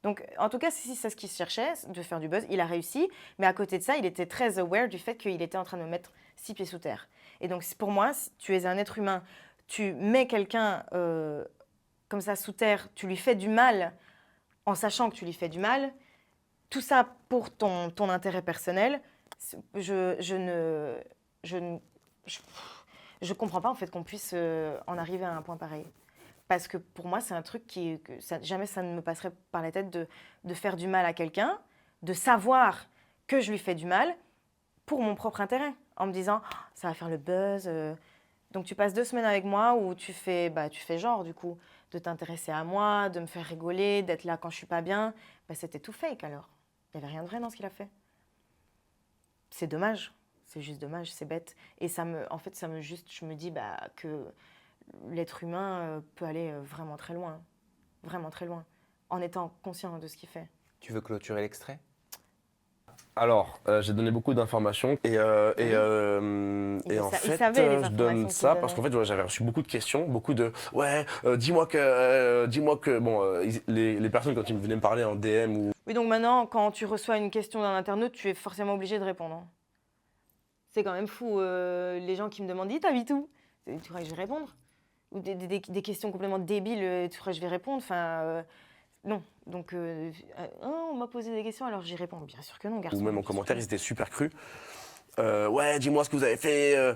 Donc, en tout cas, si c'est ce qu'il cherchait, de faire du buzz, il a réussi. Mais à côté de ça, il était très aware du fait qu'il était en train de me mettre 6 pieds sous terre. Et donc, pour moi, si tu es un être humain, tu mets quelqu'un comme ça sous terre, tu lui fais du mal en sachant que tu lui fais du mal, tout ça pour ton intérêt personnel, je ne comprends pas en fait qu'on puisse en arriver à un point pareil. Parce que pour moi, c'est un truc jamais ça ne me passerait par la tête de faire du mal à quelqu'un, de savoir que je lui fais du mal pour mon propre intérêt, en me disant oh, ça va faire le buzz. Donc tu passes 2 semaines avec moi où tu fais genre du coup, de t'intéresser à moi, de me faire rigoler, d'être là quand je suis pas bien. C'était tout fake alors. Il n'y avait rien de vrai dans ce qu'il a fait. C'est dommage. C'est juste dommage, c'est bête. Et je me dis que l'être humain peut aller vraiment très loin, en étant conscient de ce qu'il fait. Tu veux clôturer l'extrait? Alors, j'ai donné beaucoup d'informations et en fait, je donne ça parce qu'en fait, j'avais reçu beaucoup de questions, beaucoup de « Ouais, dis-moi que… » Bon, les personnes, quand ils venaient me parler en DM ou… Oui, donc maintenant, quand tu reçois une question d'un internaute, tu es forcément obligé de répondre. Hein. C'est quand même fou, les gens qui me demandent « T'as vu tout ?» Tu crois que je vais répondre? Ou des questions complètement débiles, tu crois que je vais répondre? Enfin… Non, donc on m'a posé des questions, alors j'y réponds. Bien sûr que non, garçon. Ou même en commentaire, ils étaient super crus. Ouais, dis-moi ce que vous avez fait,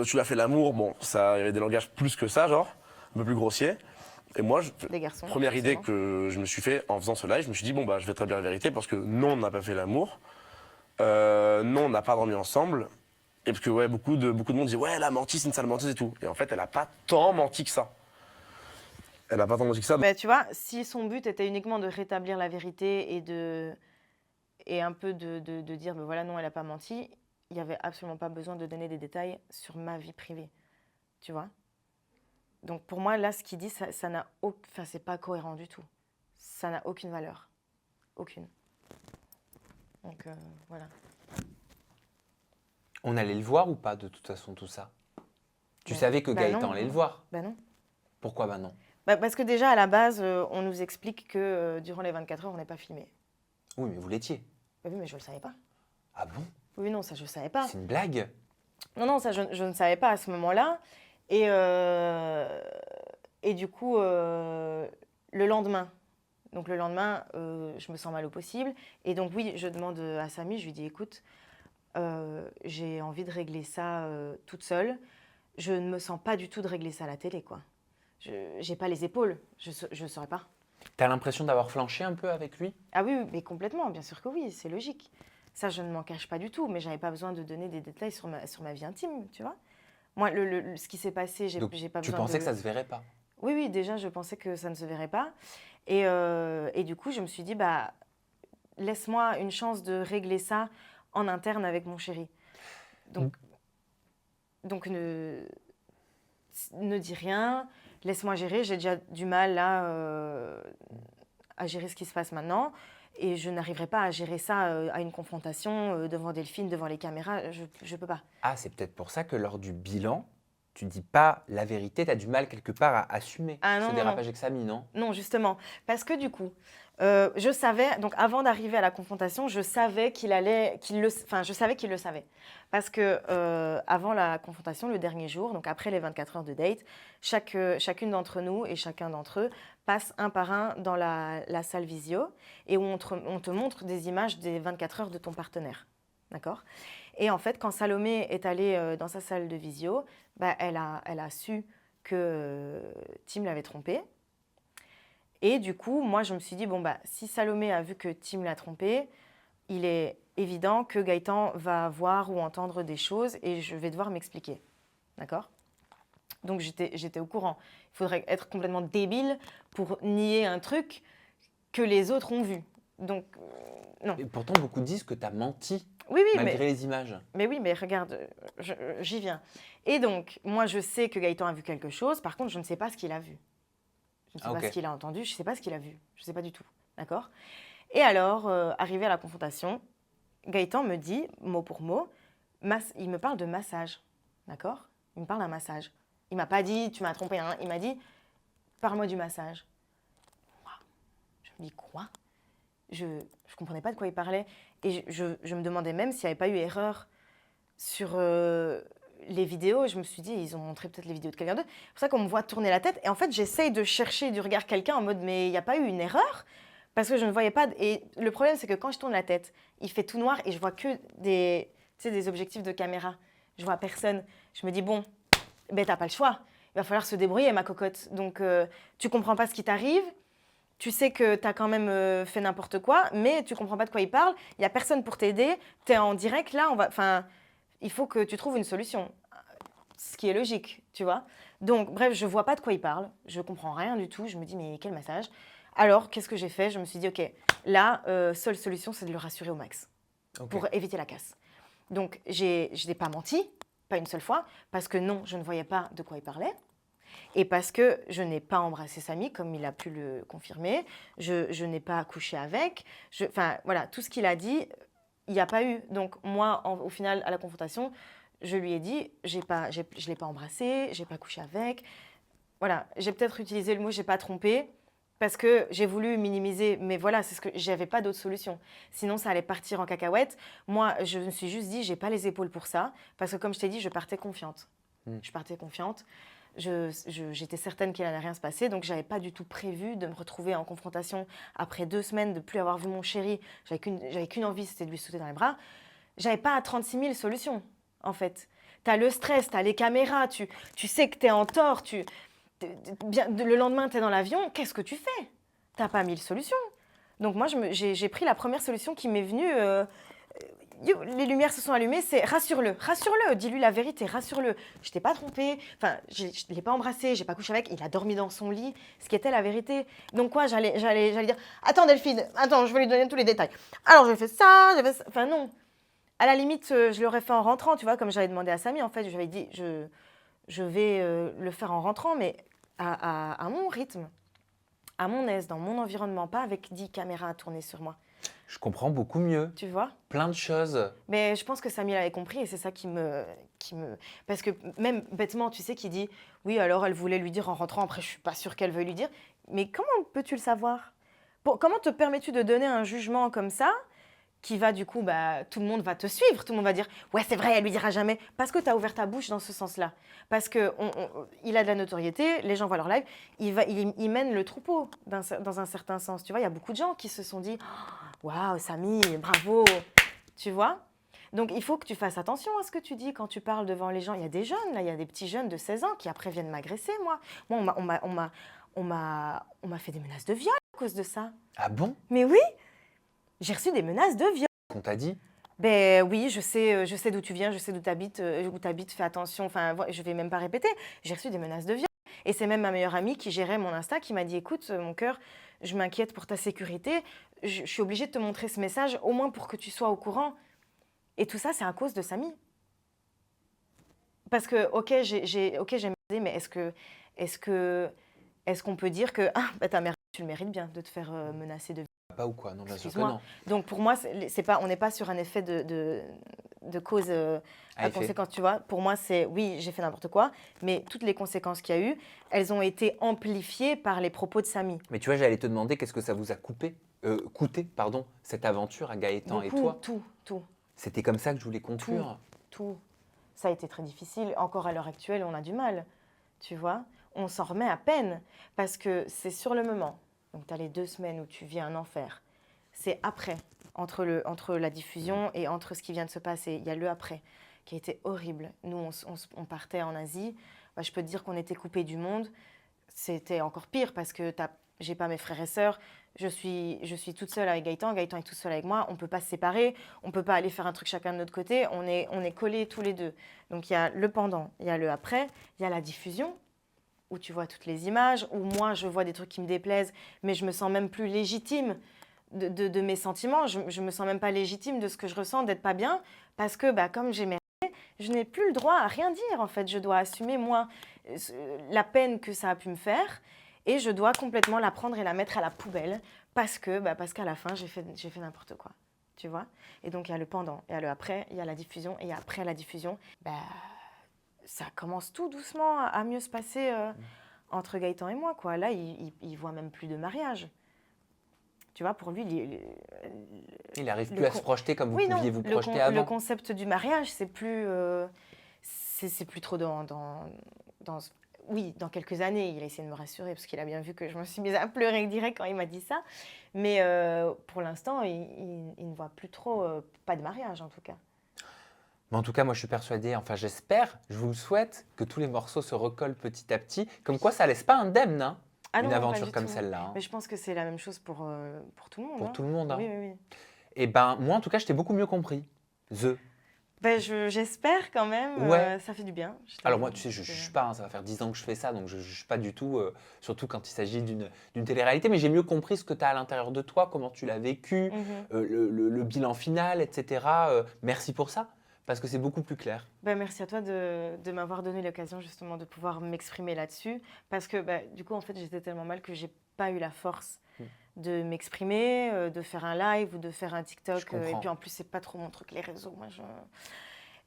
tu as fait l'amour. Bon, ça, il y avait des langages plus que ça, genre, un peu plus grossiers. Et moi, des garçons, première idée que je me suis fait en faisant ce live, je me suis dit, bon, bah, je vais te dire la vérité parce que non, on n'a pas fait l'amour. Non, on n'a pas dormi ensemble. Et parce que, ouais, beaucoup de monde dit, ouais, elle a menti, c'est une sale menteuse et tout. Et en fait, elle n'a pas tant menti que ça. Elle n'a pas tant menti que ça. Mais tu vois, si son but était uniquement de rétablir la vérité et un peu de dire, ben voilà, non, elle n'a pas menti, il n'y avait absolument pas besoin de donner des détails sur ma vie privée. Tu vois? Donc pour moi, là, ce qu'il dit, ça n'a enfin, c'est pas cohérent du tout. Ça n'a aucune valeur. Aucune. Donc voilà. On allait le voir ou pas, de toute façon, tout ça? Tu savais que Gaëtan allait le voir? Ben non. Pourquoi ben non? Parce que déjà, à la base, on nous explique que durant les 24 heures, on n'est pas filmé. Oui, mais vous l'étiez. Oui, mais je ne le savais pas. Ah bon? Oui, non, ça, je ne savais pas. C'est une blague? Non, ça, je ne savais pas à ce moment-là. Et du coup, le lendemain, je me sens mal au possible. Et donc, oui, je demande à Samy, je lui dis, écoute, j'ai envie de régler ça toute seule. Je ne me sens pas du tout de régler ça à la télé, quoi. Je n'ai pas les épaules, je ne saurais pas. T'as l'impression d'avoir flanché un peu avec lui? Ah oui, mais complètement, bien sûr que oui, c'est logique. Ça, je ne m'en cache pas du tout, mais je n'avais pas besoin de donner des détails sur ma vie intime, tu vois. Moi, ce qui s'est passé, j'ai Donc, pas tu besoin pensais de... que ça se verrait pas? Oui, oui, déjà, je pensais que ça ne se verrait pas. Et du coup, je me suis dit, bah, laisse-moi une chance de régler ça en interne avec mon chéri. Donc ne dis rien, laisse-moi gérer. J'ai déjà du mal là à gérer ce qui se passe maintenant. Et je n'arriverai pas à gérer ça à une confrontation devant Delphine, devant les caméras. Je ne peux pas. Ah, c'est peut-être pour ça que lors du bilan, tu dis pas la vérité, tu as du mal quelque part à assumer Ah non, ce non, dérapage avec Samy, non? non, justement. Parce que du coup, je savais, donc avant d'arriver à la confrontation, je savais qu'il le savait. Parce que avant la confrontation, le dernier jour, donc après les 24 heures de date, chacune d'entre nous et chacun d'entre eux passe un par un dans la salle visio et où on te montre des images des 24 heures de ton partenaire. D'accord? Et en fait, quand Salomé est allée dans sa salle de visio, bah, elle a su que Tim l'avait trompée. Et du coup, moi, je me suis dit, bon, bah, si Salomé a vu que Tim l'a trompée, il est évident que Gaëtan va voir ou entendre des choses et je vais devoir m'expliquer. D'accord? Donc, j'étais au courant. Il faudrait être complètement débile pour nier un truc que les autres ont vu. Donc, non. Et pourtant, beaucoup disent que tu as menti Oui, oui, malgré les images. mais oui, mais regarde, j'y viens. Et donc, moi, je sais que Gaëtan a vu quelque chose. Par contre, je ne sais pas ce qu'il a vu. Je ne sais pas ce qu'il a entendu, je ne sais pas ce qu'il a vu. Je ne sais pas du tout. D'accord? Et alors, arrivé à la confrontation, Gaëtan me dit, mot pour mot, il me parle de massage. D'accord? Il me parle d'un massage. Il ne m'a pas dit, tu m'as trompé, hein. Il m'a dit, parle-moi du massage. Je me dis, quoi? Je ne comprenais pas de quoi il parlait. Et je me demandais même s'il n'y avait pas eu erreur sur les vidéos. Je me suis dit, ils ont montré peut-être les vidéos de quelqu'un d'autre. C'est pour ça qu'on me voit tourner la tête. Et en fait, j'essaye de chercher du regard quelqu'un en mode, mais il n'y a pas eu une erreur? Parce que je ne voyais pas. Et le problème, c'est que quand je tourne la tête, il fait tout noir et je vois que des objectifs de caméra. Je vois personne. Je me dis, bon, ben, t'as pas le choix. Il va falloir se débrouiller, ma cocotte. Donc, tu comprends pas ce qui t'arrive. Tu sais que tu as quand même fait n'importe quoi, mais tu comprends pas de quoi il parle. Il n'y a personne pour t'aider. Tu es en direct, là, il faut que tu trouves une solution. Ce qui est logique, tu vois. Donc, bref, je vois pas de quoi il parle. Je comprends rien du tout. Je me dis, mais quel massage? Alors, qu'est-ce que j'ai fait? Je me suis dit, OK, là, seule solution, c'est de le rassurer au max pour éviter la casse. Donc, je n'ai pas menti, pas une seule fois, parce que non, je ne voyais pas de quoi il parlait. Et parce que je n'ai pas embrassé Samy, comme il a pu le confirmer, je n'ai pas couché avec, enfin voilà, tout ce qu'il a dit, il n'y a pas eu. Donc moi, au final, à la confrontation, je lui ai dit, je ne l'ai pas embrassé, je n'ai pas couché avec. Voilà, j'ai peut-être utilisé le mot « j'ai pas trompé », parce que j'ai voulu minimiser, mais voilà, c'est ce que j'avais pas d'autre solution. Sinon, ça allait partir en cacahuète. Moi, je me suis juste dit, j'ai pas les épaules pour ça, parce que comme je t'ai dit, je partais confiante. Je partais confiante. J'étais certaine qu'il n'allait rien se passer, donc je n'avais pas du tout prévu de me retrouver en confrontation après 2 semaines de plus avoir vu mon chéri. J'avais qu'une envie, c'était de lui sauter dans les bras. J'avais pas 36 000 solutions, en fait. Tu as le stress, tu as les caméras, tu sais que tu es en tort, le lendemain tu es dans l'avion, qu'est-ce que tu fais? Tu n'as pas 1000 solutions. Donc moi, j'ai pris la première solution qui m'est venue. Les lumières se sont allumées, c'est rassure-le, dis-lui la vérité, rassure-le. Je t'ai pas trompée, enfin, je ne l'ai pas embrassé, j'ai pas couché avec, il a dormi dans son lit, ce qui était la vérité. Donc quoi, j'allais dire, attends Delphine, attends, je vais lui donner tous les détails. Alors j'ai fait ça, enfin non. À la limite, je l'aurais fait en rentrant, tu vois, comme j'avais demandé à Samy, en fait, j'avais dit, je vais le faire en rentrant, mais à mon rythme, à mon aise, dans mon environnement, pas avec 10 caméras à tourner sur moi. Je comprends beaucoup mieux. Tu vois? Plein de choses. Mais je pense que Samy l'avait compris et c'est ça qui me... Parce que même bêtement, tu sais, qui dit « Oui, alors elle voulait lui dire en rentrant, après je suis pas sûre qu'elle veuille lui dire. » Mais comment peux-tu le savoir? Comment te permets-tu de donner un jugement comme ça qui va du coup, bah, tout le monde va te suivre, tout le monde va dire « Ouais, c'est vrai, elle lui dira jamais. » Parce que tu as ouvert ta bouche dans ce sens-là. Parce qu'il a de la notoriété, les gens voient leur live, il mène le troupeau dans un certain sens. Tu vois, il y a beaucoup de gens qui se sont dit « Waouh, Samy, bravo !» Tu vois? Donc, il faut que tu fasses attention à ce que tu dis quand tu parles devant les gens. Il y a des jeunes, là, il y a des petits jeunes de 16 ans qui après viennent m'agresser, moi. Moi, on m'a fait des menaces de viol à cause de ça. Ah bon? Mais oui, j'ai reçu des menaces de viol. Qu'on t'a dit? Ben oui, je sais d'où tu viens, je sais d'où tu habites, fais attention. Enfin, je vais même pas répéter. J'ai reçu des menaces de viol. Et c'est même ma meilleure amie qui gérait mon Insta qui m'a dit, écoute, mon cœur, je m'inquiète pour ta sécurité. Je suis obligée de te montrer ce message, au moins pour que tu sois au courant. Et tout ça, c'est à cause de Samy. Parce que, ok, j'ai merdé, mais est-ce qu'on peut dire que ta mère, tu le mérites bien de te faire menacer de viol? Pas ou quoi? Non, bien sûr que Excuse-moi. non. Donc pour moi, c'est pas, on n'est pas sur un effet de cause à effet. conséquence, tu vois. Pour moi, c'est oui, j'ai fait n'importe quoi, mais toutes les conséquences qu'il y a eu, elles ont été amplifiées par les propos de Samy. Mais tu vois, j'allais te demander qu'est-ce que ça vous a coûté, cette aventure à Gaëtan et toi. Tout. C'était comme ça que je voulais conclure. Tout. Ça a été très difficile. Encore à l'heure actuelle, on a du mal, tu vois. On s'en remet à peine parce que c'est sur le moment. Donc, tu as les 2 semaines où tu vis un enfer. C'est après, entre la diffusion et entre ce qui vient de se passer. Il y a le après qui a été horrible. Nous, on partait en Asie. Bah, je peux te dire qu'on était coupés du monde. C'était encore pire parce que j'ai pas mes frères et sœurs. Je suis toute seule avec Gaëtan. Gaëtan est tout seul avec moi. On ne peut pas se séparer. On ne peut pas aller faire un truc chacun de notre côté. On est collés tous les deux. Donc, il y a le pendant, il y a le après, il y a la diffusion, où tu vois toutes les images, où moi, je vois des trucs qui me déplaisent, mais je me sens même plus légitime de mes sentiments. Je ne me sens même pas légitime de ce que je ressens, d'être pas bien, parce que comme j'ai merdé, je n'ai plus le droit à rien dire, en fait. Je dois assumer, moi, la peine que ça a pu me faire, et je dois complètement la prendre et la mettre à la poubelle, parce qu'à la fin, j'ai fait n'importe quoi, tu vois. Et donc, il y a le pendant, il y a le après, il y a la diffusion, et après la diffusion, ça commence tout doucement à mieux se passer entre Gaëtan et moi, quoi. Là, il voit même plus de mariage. Tu vois, pour lui, Il n'arrive plus à se projeter comme vous pouviez vous projeter le avant. concept du mariage, c'est plus trop oui, dans quelques années. Il a essayé de me rassurer parce qu'il a bien vu que je me suis mise à pleurer direct quand il m'a dit ça. Mais pour l'instant, il ne voit plus trop, pas de mariage en tout cas. Mais en tout cas, moi, je suis persuadée, enfin, j'espère, je vous le souhaite, que tous les morceaux se recollent petit à petit. Comme quoi, ça laisse pas indemne, hein, Ah non, une pas aventure du comme tout. celle-là. Hein. Mais je pense que c'est la même chose pour tout le monde. Pour hein. tout le monde. Hein. Oui. Et moi, en tout cas, je t'ai beaucoup mieux compris. J'espère quand même, Ouais. ça fait du bien. Alors moi, tu sais, je ne juge pas, hein, ça va faire 10 ans que je fais ça, donc je ne juge pas du tout, surtout quand il s'agit d'une télé-réalité, mais j'ai mieux compris ce que tu as à l'intérieur de toi, comment tu l'as vécu, le bilan final, etc. Merci pour ça, parce que c'est beaucoup plus clair. Merci à toi de m'avoir donné l'occasion justement de pouvoir m'exprimer là-dessus, parce que du coup, en fait, j'étais tellement mal que j'ai pas eu la force de m'exprimer, de faire un live ou de faire un TikTok. Et puis en plus, c'est pas trop mon truc, les réseaux.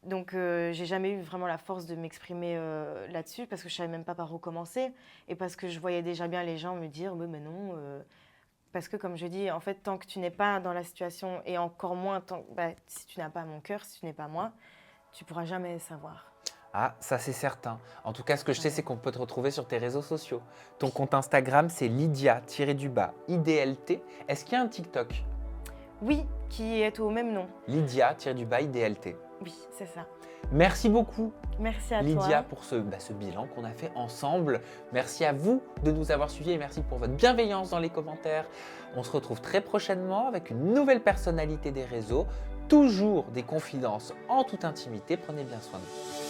Donc, j'ai jamais eu vraiment la force de m'exprimer là-dessus parce que je savais même pas par où commencer et parce que je voyais déjà bien les gens me dire mais non. Parce que comme je dis, en fait, tant que tu n'es pas dans la situation et encore moins si tu n'as pas mon cœur, si tu n'es pas moi, tu pourras jamais savoir. Ah, ça c'est certain. En tout cas, ce que je sais, c'est qu'on peut te retrouver sur tes réseaux sociaux. Ton compte Instagram, c'est Lydia-IDLT. Est-ce qu'il y a un TikTok? Oui, qui est au même nom. Lydia-IDLT. Oui, c'est ça. Merci beaucoup, Merci à Lydia, toi. pour ce bilan qu'on a fait ensemble. Merci à vous de nous avoir suivis et merci pour votre bienveillance dans les commentaires. On se retrouve très prochainement avec une nouvelle personnalité des réseaux. Toujours des confidences en toute intimité. Prenez bien soin de vous.